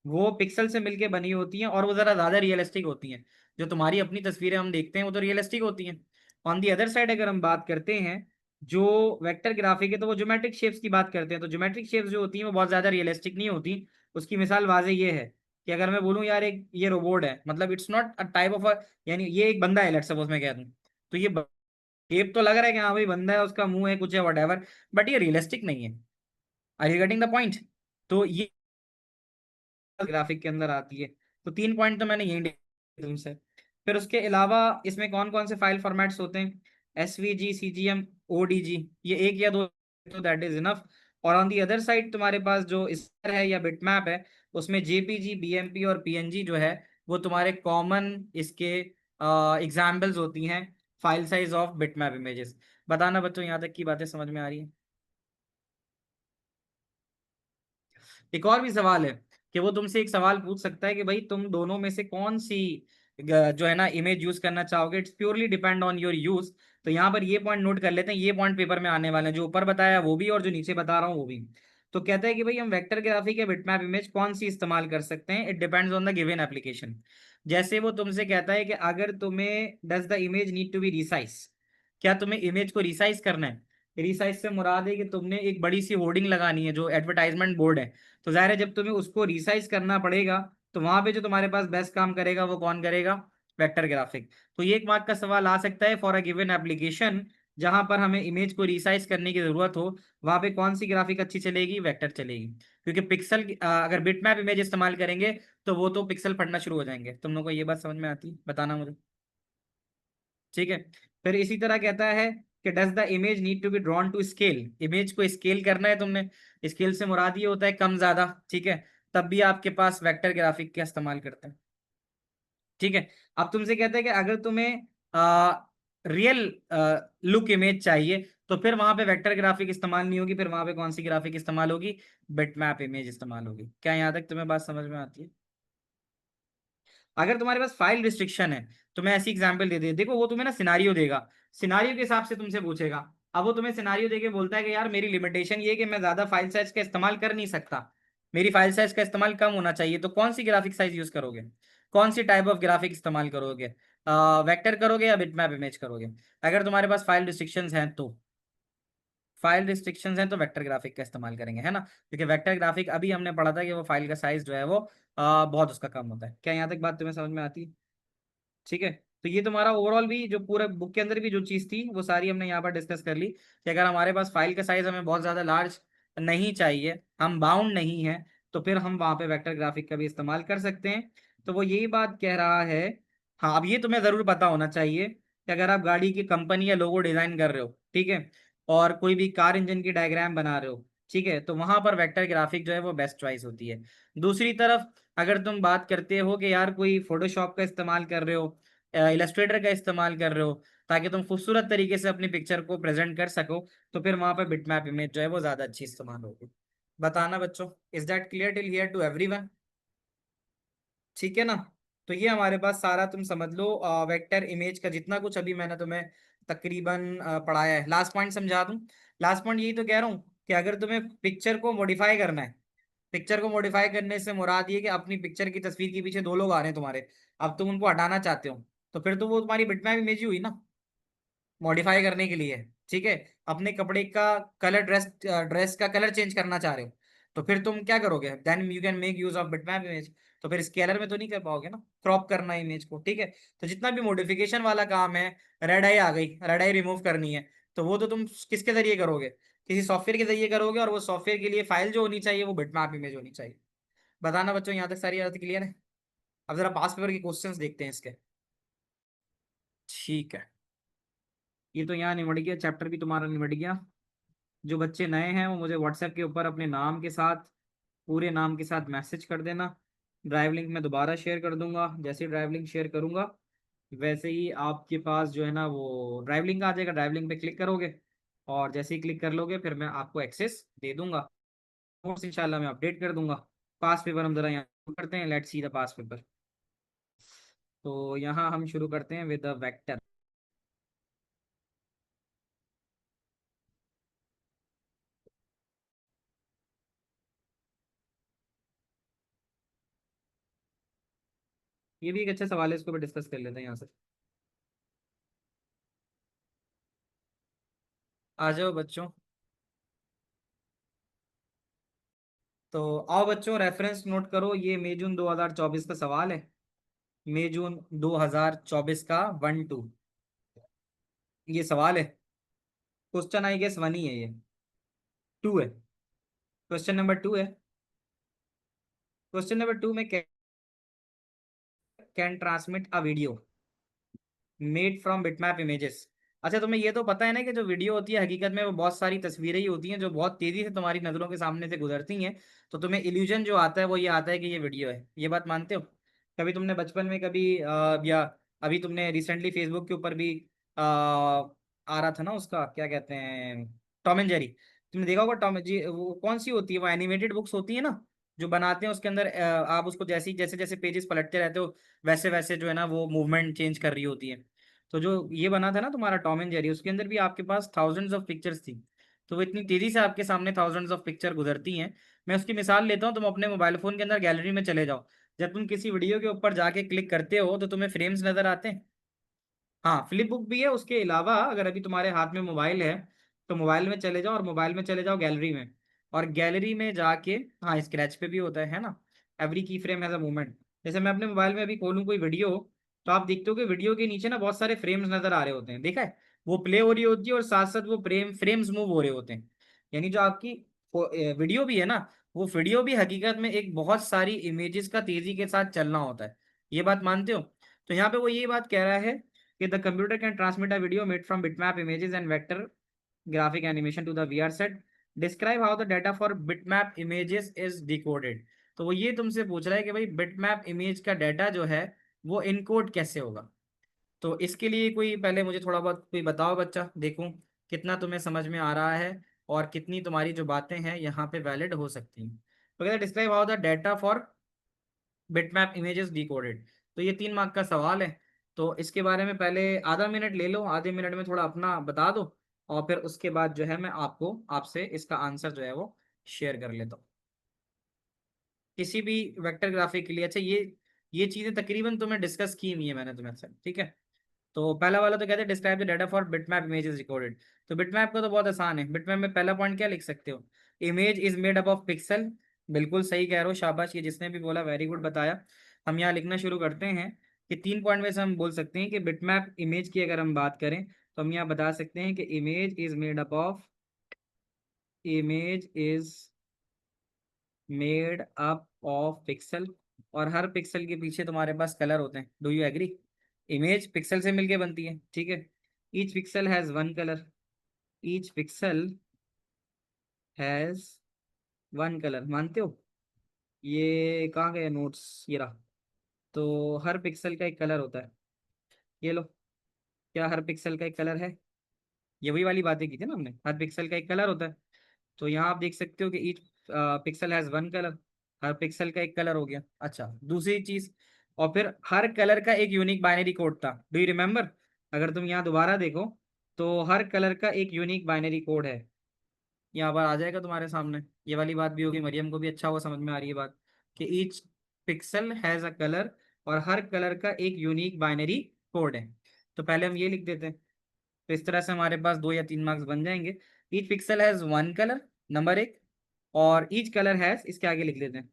वो पिक्सल से मिलके बनी होती हैं, और वो जरा ज्यादा रियलिस्टिक होती हैं। जो तुम्हारी अपनी तस्वीरें हम देखते हैं वो तो रियलिस्टिक होती हैं। ऑन दी अदर साइड अगर हम बात करते हैं, जो वेक्टर ग्राफिक है, तो वो ज्योमेट्रिक शेप्स की बात करते हैं। तो ज्योमेट्रिक शेप्स जो होती हैं वो बहुत ज्यादा रियलिस्टिक नहीं होती। उसकी मिसाल वाजे ये है कि अगर मैं बोलूँ यार एक ये रोबोट है, मतलब it's not a type of a, यानी ये एक बंदा है, लेट्स सपोज मैं कह दूं, तो ये शेप तो लग रहा है कि हाँ भाई बंदा है, उसका मुंह है, कुछ है, वट, बट ये रियलिस्टिक नहीं है। Are you getting the point? तो ये ग्राफिक के अंदर आती है। तो 3 पॉइंट तो मैंने यही दिए तुमसे। फिर उसके अलावा इसमें कौन कौन से फाइल फॉर्मेट्स होते हैं? एसवीजी, सीजीएम, ओडीजी, ये एक या दो, तो दैट इज इनफ। और ऑन दी अदर साइड तुम्हारे पास जो स्तर है या बिटमैप है, उसमें जेपीजी, बीएमपी और पीएनजी जो है वो तुम्हारे कॉमन इसके एग्जाम्पल्स होती हैं file size of bitmap images. बताना बच्चों, यहाँ तक की बातें समझ में आ रही है? एक और भी सवाल है कि वो तुमसे एक सवाल पूछ सकता है कि भाई तुम दोनों में से कौन सी जो है ना इमेज यूज करना चाहोगे। It's purely depend on your use. तो यहाँ पर ये पॉइंट नोट कर लेते हैं, ये पॉइंट पेपर में आने वाले हैं, जो ऊपर बताया वो भी और जो नीचे बता रहा हूँ वो भी। तो कहता है कि भाई हम वेक्टर ग्राफिक या बिटमैप इमेज कौन सी इस्तेमाल कर सकते हैं, it depends on the given application. जैसे वो तुमसे कहता है कि अगर तुम्हें does the image need to be resize, क्या तुम्हें इमेज को रिसाइज करना है। रिसाइज से मुराद है कि तुमने एक बड़ी सी होर्डिंग लगानी है जो एडवर्टाइजमेंट बोर्ड है, तो जाहिर है जब तुम्हें उसको रिसाइज करना पड़ेगा तो वहां पे जो तुम्हारे पास बेस्ट काम करेगा वो कौन करेगा, वेक्टर ग्राफिक। तो ये एक मार्क का सवाल आ सकता है फॉर अ गिवन एप्लीकेशन, जहां पर हमें इमेज को रिसाइज करने की जरूरत हो, वहां पे कौन सी ग्राफिक अच्छी चलेगी, वेक्टर चलेगी। क्योंकि पिक्सल अगर बिटमैप इमेज इस्तेमाल करेंगे तो वो तो पिक्सल फटना शुरू हो जाएंगे। तुम लोग को ये बात समझ में आती है, बताना मुझे। ठीक है। फिर इसी तरह कहता है कि does the image need to be drawn to scale, image को स्केल करना है तुमने, स्केल से मुराद ये होता है कम ज्यादा। ठीक है, तब भी आपके पास वेक्टर ग्राफिक का इस्तेमाल करते हैं। ठीक है। अब तुमसे कहते हैं कि अगर तुम्हें रियल लुक इमेज चाहिए तो फिर वहां पे वेक्टर ग्राफिक इस्तेमाल नहीं होगी, फिर वहां पे कौन सी ग्राफिक इस्तेमाल होगी, बिटमैप इमेज इस्तेमाल होगी। क्या यहाँ तक तुम्हें बात समझ में आती है। अगर तुम्हारे पास फाइल रिस्ट्रिक्शन है तो मैं ऐसी एग्जांपल दे दे, देखो वो तुम्हें ना सिनारियो देगा, सिनारियो के हिसाब से तुमसे पूछेगा। अब वो तुम्हें सिनारियो देके बोलता है कि यार मेरी लिमिटेशन ये है कि मैं ज्यादा फाइल साइज का इस्तेमाल कर नहीं सकता, मेरी फाइल साइज का इस्तेमाल कम होना चाहिए, तो कौन सी ग्राफिक साइज यूज करोगे, कौन सी टाइप ऑफ ग्राफिक इस्तेमाल करोगे, वेक्टर करोगे या बिटमैप इमेज करोगे। अगर तुम्हारे पास फाइल रिस्ट्रिक्शंस हैं तो, फाइल रिस्ट्रिक्शंस हैं तो वेक्टर ग्राफिक का इस्तेमाल करेंगे, है ना, क्योंकि वेक्टर ग्राफिक अभी हमने पढ़ा था कि वो फाइल का साइज जो है वो बहुत उसका कम होता है। क्या यहाँ तक बात तुम्हें समझ में आती है। ठीक है। तो ये तुम्हारा ओवरऑल भी जो पूरे बुक के अंदर भी जो चीज थी वो सारी हमने यहाँ पर डिस्कस कर ली कि अगर हमारे पास फाइल का साइज हमें बहुत ज्यादा लार्ज नहीं चाहिए, हम बाउंड नहीं है, तो फिर हम वहां पे वेक्टर ग्राफिक का भी इस्तेमाल कर सकते हैं। तो वो यही बात कह रहा है। हाँ, अब ये तुम्हें जरूर पता होना चाहिए कि अगर आप गाड़ी की कंपनी या लोगो डिजाइन कर रहे हो, ठीक है, और कोई भी कार इंजन की डायग्राम बना रहे हो, ठीक है, तो वहां पर वेक्टर ग्राफिक जो है वो बेस्ट चॉइस होती है। दूसरी तरफ अगर तुम बात करते हो कि यार कोई फोटोशॉप का इस्तेमाल कर रहे हो, इलस्ट्रेटर का इस्तेमाल कर रहे हो, ताकि तुम खूबसूरत तरीके से अपनी पिक्चर को प्रेजेंट कर सको, तो फिर वहां पर बिटमैप इमेज जो है वो ज्यादा अच्छी इस्तेमाल होगी। बताना बच्चों, is that clear till here to everyone. ठीक है ना। तो ये हमारे पास सारा तुम समझ लो वेक्टर इमेज का जितना कुछ अभी मैंने तुम्हें तकरीबन पढ़ाया है। लास्ट पॉइंट समझा दूं, लास्ट पॉइंट यही तो कह रहा हूँ कि अगर तुम्हें पिक्चर को मॉडिफाई करना है, पिक्चर को मॉडिफाई करने से मुराद ये कि अपनी पिक्चर की तस्वीर के पीछे दो लोग आ रहे हैं तुम्हारे, अब तुम उनको हटाना चाहते हो, तो फिर तो वो तुम्हारी बिटमैप इमेज ही हुई ना, मॉडिफाई करने के लिए। ठीक है। अपने कपड़े का कलर, ड्रेस का कलर चेंज करना चाह रहे हो, तो फिर तुम क्या करोगे, then you can make use of bitmap image. तो फिर स्केलर में तो नहीं कर पाओगे ना, क्रॉप करना है इमेज को। ठीक है। तो जितना भी मॉडिफिकेशन वाला काम है, रेड आई आ गई, रेड आई रिमूव करनी है, तो वो तो तुम किसके जरिए करोगे, किसी सॉफ्टवेयर के जरिए करोगे, और वो सॉफ्टवेयर के लिए फाइल जो होनी चाहिए वो बिटमैप इमेज होनी चाहिए। बताना बच्चों, यहाँ तक सारी बात क्लियर है। अब जरा पास पेपर के क्वेश्चंस देखते हैं इसके। ठीक है। ये तो यहाँ निबट गया, चैप्टर भी तुम्हारा निबट गया। जो बच्चे नए हैं वो मुझे व्हाट्सएप के ऊपर अपने नाम के साथ, पूरे नाम के साथ मैसेज कर देना। ड्राइव लिंक मैं दोबारा शेयर कर दूंगा, जैसे ही ड्राइव लिंक शेयर करूंगा वैसे ही आपके पास जो है ना वो ड्राइव लिंक आ जाएगा, ड्राइव लिंक पे क्लिक करोगे और जैसे ही क्लिक कर लोगे फिर मैं आपको एक्सेस दे दूंगा, नोट्स इंशाल्लाह मैं अपडेट कर दूंगा। पास पेपर हम जरा यहाँ शुरू करते हैं, let's see the pass paper. तो यहाँ हम शुरू करते हैं विद द वेक्टर। ये भी एक अच्छा सवाल है, इसको भी डिस्कस कर लेते हैं यहाँ से। आ जाओ बच्चों। तो आओ बच्चों, रेफरेंस नोट करो, ये मई जून 2024 का सवाल है। मई जून 2024 का 1-2 ये सवाल है। क्वेश्चन आई गेस 1 ही है ये, 2 है। क्वेश्चन नंबर 2 है। क्वेश्चन नंबर 2 में can transmit a video made from bitmap images. अच्छा, तुम्हें ये तो पता है ना कि जो वीडियो होती है हकीकत में वो बहुत सारी तस्वीरें ही होती हैं जो बहुत तेजी से तुम्हारी नजरों के सामने से गुजरती हैं, तो तुम्हें इल्यूजन जो आता है वो ये आता है कि ये वीडियो है। ये बात मानते हो। कभी तुमने बचपन में कभी या अभी तुमने रिसेंटली फेसबुक के ऊपर भी आ रहा था ना, उसका क्या कहते हैं, टॉम एंड जेरी, तुमने देखा होगा टॉम जी, वो कौन सी होती है, वो एनिमेटेड बुक्स होती है ना, जो बनाते हैं उसके अंदर आप उसको जैसे जैसे जैसे पेजेस पलटते रहते हो वैसे वैसे जो है ना वो मूवमेंट चेंज कर रही होती है। तो जो ये बना था ना तुम्हारा टॉम एंड जेरी, उसके अंदर भी आपके पास थाउजेंड्स ऑफ पिक्चर्स थी, तो वो इतनी तेजी से आपके सामने थाउजेंड्स ऑफ पिक्चर गुजरती हैं। मैं उसकी मिसाल लेता हूँ, तुम अपने मोबाइल फोन के अंदर गैलरी में चले जाओ। जब तुम किसी वीडियो के ऊपर जाके क्लिक करते हो तो तुम्हें फ्रेम्स नजर आते हैं। हाँ, फ्लिप बुक भी है। उसके अलावा अगर अभी तुम्हारे हाथ में मोबाइल है तो मोबाइल में चले जाओ, और मोबाइल में चले जाओ गैलरी में। और गैलरी में जाके, हाँ स्क्रैच पे भी होता है ना, एवरी की फ्रेम हैज अ मूवमेंट। जैसे मैं अपने मोबाइल में अभी खोलूँ कोई वीडियो, तो आप देखते हो कि वीडियो के नीचे ना बहुत सारे फ्रेम्स नजर आ रहे होते हैं, देखा है? वो प्ले हो रही होती है और साथ साथ वो फ्रेम्स मूव हो रहे होते हैं। यानी जो आपकी वीडियो भी है ना, वो वीडियो भी हकीकत में एक बहुत सारी इमेजेस का तेजी के साथ चलना होता है। ये बात मानते हो? तो यहाँ पे वो ये बात कह रहा है कि the computer can transmit a video made from bitmap images and vector graphic animation to the VR set. Describe how the data for bitmap images is decoded. तो वो ये तुमसे पूछ रहा है कि भाई बिटमैप इमेज का डाटा जो है वो इनकोड कैसे होगा। तो इसके लिए कोई पहले मुझे थोड़ा बहुत कोई बताओ बच्चा, देखूं कितना तुम्हें समझ में आ रहा है और कितनी तुम्हारी जो बातें हैं यहाँ पे वैलिड हो सकती हैं। तो कहते हैं describe how the data for bitmap images decoded. तो ये 3 मार्क का सवाल है। तो इसके बारे में पहले आधा मिनट ले लो, आधे मिनट में थोड़ा अपना बता दो, और फिर उसके बाद जो है मैं आपको आपसे इसका आंसर जो है वो शेयर कर लेता हूँ किसी भी वेक्टर ग्राफिक के लिए। अच्छा, ये चीजें तकरीबन तुम्हें डिस्कस की हुई है मैंने तुम्हें से, ठीक है? तो पहला वाला तो कहते हैं describe the data for bitmap images recorded. तो बिटमैप का तो बहुत आसान है। बिटमैप में पहला पॉइंट क्या लिख सकते हो? Image is made up of pixel. बिल्कुल सही कह रहे हो, शाबाश, ये जिसने भी बोला वेरी गुड बताया। हम यहाँ लिखना शुरू करते हैं कि 3 पॉइंट में से हम बोल सकते हैं कि बिटमैप इमेज की अगर हम बात करें तो हम यहाँ बता सकते हैं कि image is made up of pixel. और हर पिक्सल के पीछे तुम्हारे पास कलर होते हैं, do you agree? Image pixel से मिलके बनती है, ठीक है? Each pixel has one colour. Each pixel has one colour, मानते हो? ये कहाँ गए नोट्स, ये रहा। तो हर पिक्सल का एक कलर होता है। ये लो, क्या हर पिक्सल का एक कलर है? ये वही वाली बातें की थी ना हमने, हर पिक्सल का एक कलर होता है। तो यहाँ आप देख सकते हो कि each pixel has one colour. हर पिक्सल का एक कलर हो गया। अच्छा, दूसरी चीज, और फिर हर कलर का एक यूनिक बाइनरी कोड था, डू यू रिमेम्बर? अगर तुम यहाँ दोबारा देखो तो हर कलर का एक यूनिक बाइनरी कोड है। यहाँ पर आ जाएगा तुम्हारे सामने, ये वाली बात भी होगी, मरियम को भी अच्छा वो समझ में आ रही है बात, कि each pixel has a colour, और हर कलर का एक यूनिक बाइनरी कोड है। तो पहले हम ये लिख देते हैं। तो इस तरह से हमारे पास 2 या 3 मार्क्स बन जाएंगे। Each pixel has one colour, number 1। और ईच कलर हैज, इसके आगे लिख देते हैं,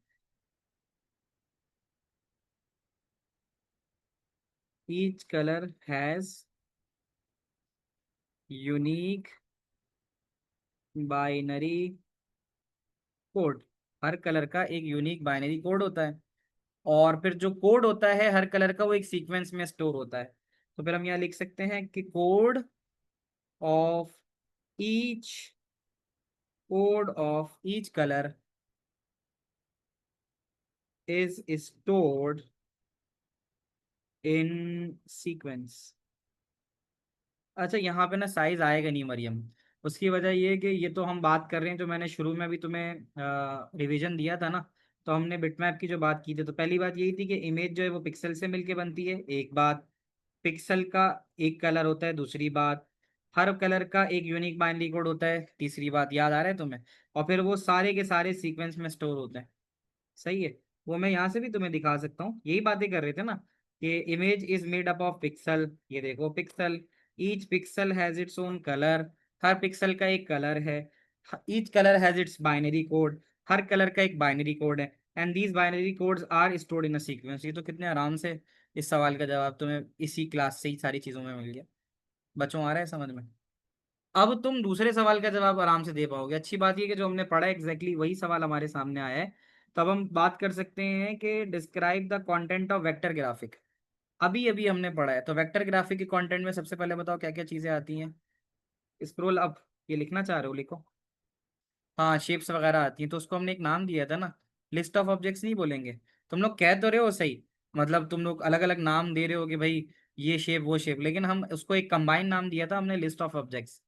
each colour has unique binary code. हर कलर का एक यूनिक बाइनरी कोड होता है, और फिर जो कोड होता है हर कलर का वो एक सीक्वेंस में स्टोर होता है। तो फिर हम यहाँ लिख सकते हैं कि of each code of each colour is stored in sequence. अच्छा, यहाँ पे ना साइज आएगा नहीं मरियम। उसकी वजह ये है कि ये तो हम बात कर रहे हैं, जो मैंने शुरू में भी तुम्हें रिवीजन दिया था ना, तो हमने बिटमैप की जो बात की थी तो पहली बात यही थी कि इमेज जो है वो पिक्सल से मिलके बनती है, एक बात। पिक्सल का एक कलर होता है, दूसरी बात। हर कलर का एक यूनिक बाइनरी कोड होता है, तीसरी बात। याद आ रहा है तुम्हें? और फिर वो सारे के सारे सीक्वेंस में स्टोर होते हैं। सही है। वो मैं यहाँ से भी तुम्हें दिखा सकता हूँ, यही बातें कर रहे थे ना, कि image is made up of pixel. ये देखो pixel, each pixel has its own colour. हर पिक्सल का एक कलर है। Each colour has its binary code. हर कलर का एक बाइनरी कोड है। And these binary codes are stored in a sequence. ये तो कितने आराम से इस सवाल का जवाब तुम्हें इसी क्लास से ही सारी चीजों में मिल गया। बच्चों, आ रहा है समझ में? अब तुम दूसरे सवाल का जवाब आराम से दे पाओगे। अच्छी बात यह कि जो हमने पढ़ा एग्जैक्टली वही सवाल हमारे सामने आया है। तब हम बात कर सकते हैं कि describe the content of vector graphic. अभी अभी हमने पढ़ा है, तो वेक्टर ग्राफिक के कंटेंट में सबसे पहले बताओ क्या क्या चीजें आती हैं। स्क्रॉल अप, ये लिखना चाह रहे हो, लिखो। हाँ, शेप्स वगैरह आती हैं, तो उसको हमने एक नाम दिया था ना, लिस्ट ऑफ ऑब्जेक्ट्स नहीं बोलेंगे। तुम लोग कह तो रहे हो सही, मतलब तुम लोग अलग अलग नाम दे रहे हो कि भाई ये शेप वो शेप, लेकिन हम उसको एक कंबाइन नाम दिया था हमने, लिस्ट ऑफ ऑब्जेक्ट्स।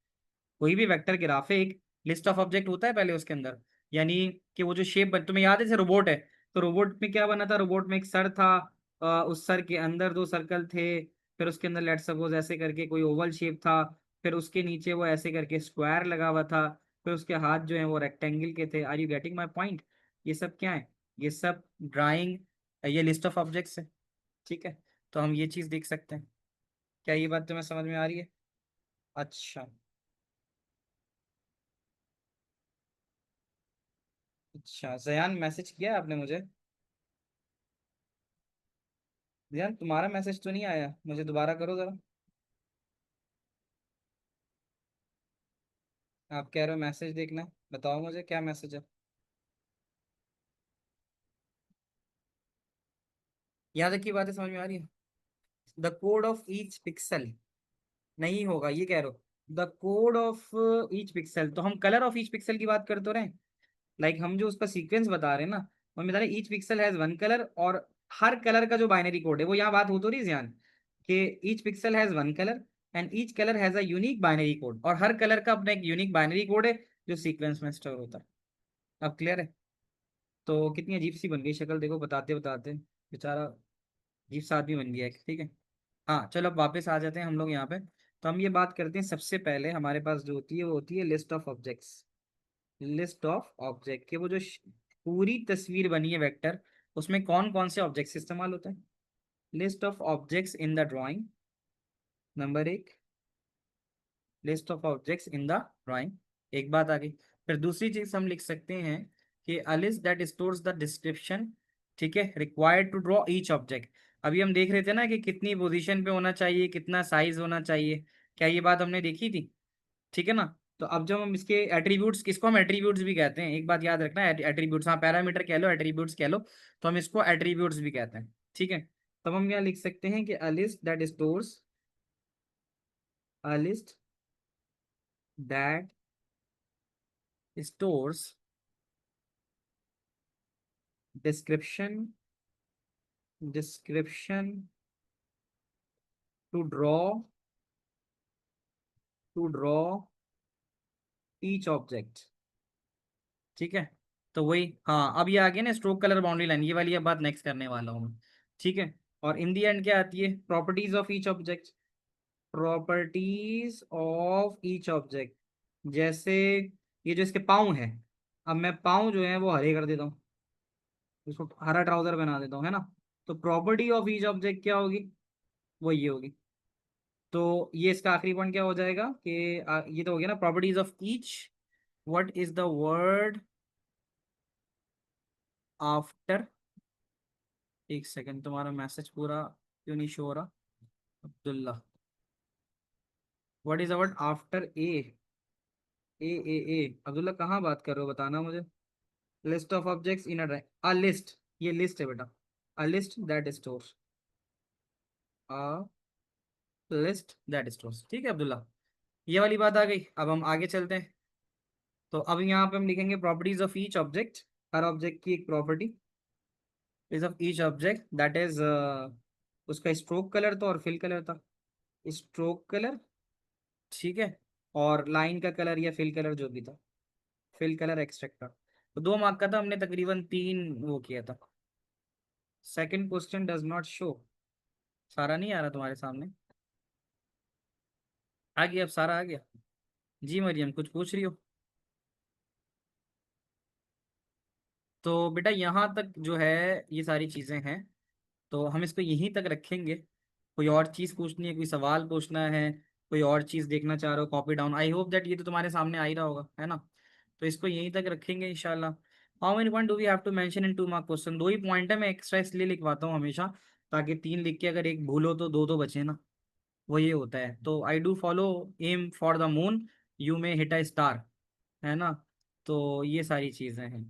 कोई भी vector graphic list of object होता है पहले उसके अंदर। यानी कि वो जो शेप तुम्हें याद है, जैसे रोबोट है, तो रोबोट में क्या बना था? रोबोट में एक सर था, उस सर के अंदर 2 सर्कल थे। फिर उसके अंदर लेट सपोज ऐसे करके कोई ओवल शेप था। फिर उसके नीचे वो ऐसे करके स्क्वायर लगा हुआ था। फिर उसके हाथ जो है वो रेक्टेंगल के थे। Are you getting my point? ये सब क्या है? ये सब ड्राइंग, ये लिस्ट ऑफ ऑब्जेक्ट्स है। ठीक है, तो हम ये चीज देख सकते हैं। क्या ये बात तुम्हें समझ में आ रही है? अच्छा। अच्छा जयान, मैसेज किया आपने मुझे? जयान, तुम्हारा मैसेज तो नहीं आया, मुझे दोबारा करो जरा। आप कह रहे हो मैसेज देखना, बताओ मुझे क्या मैसेज है। यहाँ तक की बातें समझ में आ रही है? The code of each pixel, नहीं होगा ये कह रहे हो? The code of each pixel, तो हम कलर ऑफ ईच पिक्सल की बात कर तो रहे हैं। लाइक हम जो उसका सीक्वेंस बता रहे हैं ना, वो बता रहे each pixel has one colour, और हर कलर का जो बाइनरी कोड है वो यहाँ बात हो तो रही है ध्यान, कि each pixel has one colour and each colour has a unique binary code, और हर कलर का अपना एक यूनिक बाइनरी कोड है जो सीक्वेंस में स्टोर होता है। अब क्लियर है? तो कितनी अजीब सी बन गई शक्ल, देखो बताते बताते बेचारा अजीब सा आदमी बन गया है। ठीक है, हाँ चलो अब वापस आ जाते हैं हम लोग यहाँ पे। तो हम ये बात करते हैं, सबसे पहले हमारे पास जो होती है वो होती है list of objects. List of object के वो जो पूरी तस्वीर बनी है वेक्टर, उसमें कौन कौन से ऑब्जेक्ट्स इस्तेमाल होते हैं? List of objects in the drawing, नंबर एक। List of objects in the drawing, एक बात आ गई। फिर दूसरी चीज हम लिख सकते हैं कि a list that stores the description, ठीक है, required to draw each object. अभी हम देख रहे थे ना कि कितनी पोजीशन पे होना चाहिए, कितना साइज होना चाहिए, क्या ये बात हमने देखी थी? ठीक है ना? तो अब जब हम इसके एट्रीब्यूट्स, किसको हम एट्रीब्यूट्स भी कहते हैं, एक बात याद रखना, एट्रीब्यूट्स, हाँ पैरामीटर कह लो, एट्रीब्यूट्स कह लो, तो हम इसको एट्रीब्यूट्स भी कहते हैं। ठीक है, तब हम यहाँ लिख सकते हैं कि a list that stores, a list that stores description, description to draw, to draw each object. ठीक है, तो वही, हाँ अब ये आ गया ना स्ट्रोक कलर बाउंड्री लाइन, ये वाली अब बात नेक्स्ट करने वाला हूँ मैं। ठीक है, और इन दी एंड क्या आती है? Properties of each object, properties of each object. जैसे ये जो इसके पाँव हैं, अब मैं पाँव जो है वो हरे कर देता हूँ, इसको हरा ट्राउजर बना देता हूँ, है ना? तो प्रॉपर्टी ऑफ ईच ऑब्जेक्ट क्या होगी? वो ये होगी। तो ये इसका आखिरी पॉइंट क्या हो जाएगा कि ये तो हो गया ना properties of each. What is the word after? एक सेकंड, तुम्हारा मैसेज पूरा क्यों नहीं शो हो रहा? Abdullah, what is the word after A? ए अब्दुल्ला कहाँ बात कर रहे हो, बताना मुझे। List of objects in a list, ये लिस्ट है बेटा। A list that stores, a list that stores. ठीक है अब्दुल्ला, ये वाली बात आ गई। अब हम आगे चलते हैं। तो अब यहाँ पे हम लिखेंगे properties of each object, her object की एक property is of each object that is, उसका स्ट्रोक कलर तो और फिल कलर था, स्ट्रोक कलर, ठीक है, और लाइन का कलर या फिल कलर जो भी था, फिल कलर एक्सट्रैक्टर। तो 2 मार्क का था, हमने तकरीबन 3 वो किया था। Second question does not show, सारा नहीं आ रहा तुम्हारे सामने? आ गया, अब सारा आ गया। जी मरियम, कुछ पूछ रही हो? तो बेटा यहाँ तक जो है ये सारी चीज़ें हैं, तो हम इसको यहीं तक रखेंगे। कोई और चीज़ पूछनी है, कोई सवाल पूछना है, कोई और चीज़ देखना चाह रहे हो, copy down, I hope that ये तो तुम्हारे सामने आ ही रहा होगा, है ना? तो इसको यहीं तक रखेंगे इंशाल्लाह। How many point do we have to mention in 2 mark question? 2 ही पॉइंट है, मैं एक्स्ट्रा इसलिए लिखवाता हूँ हमेशा, ताकि 3 लिख के अगर एक भूल हो तो 2 तो बचे ना, वो ये होता है। तो I do follow aim for the moon, you may hit a star, है ना? तो ये सारी चीज़ें हैं।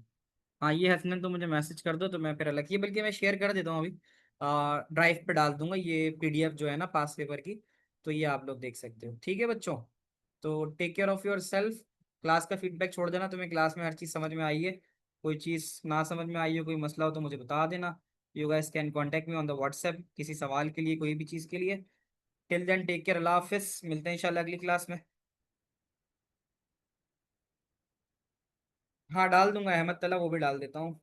हाँ ये हसनैन, तो मुझे मैसेज कर दो तो मैं फिर अलग, ये बल्कि मैं शेयर कर देता हूँ अभी, ड्राइव पे डाल दूंगा ये पीडीएफ जो है ना पास पेपर की, तो ये आप लोग देख सकते हो। ठीक है बच्चों, तो take care of your self. Class का फीडबैक छोड़ देना, तुम्हें क्लास में हर चीज़ समझ में आई है? कोई चीज़ ना समझ में आई हो, कोई मसला हो तो मुझे बता देना। You guys can contact me on the WhatsApp किसी सवाल के लिए, कोई भी चीज़ के लिए। टिल देन टेक केयर, अल्लाह हाफिज़, मिलते हैं इंशाल्लाह अगली क्लास में। हाँ डाल दूंगा, अहमद तला वो भी डाल देता हूँ।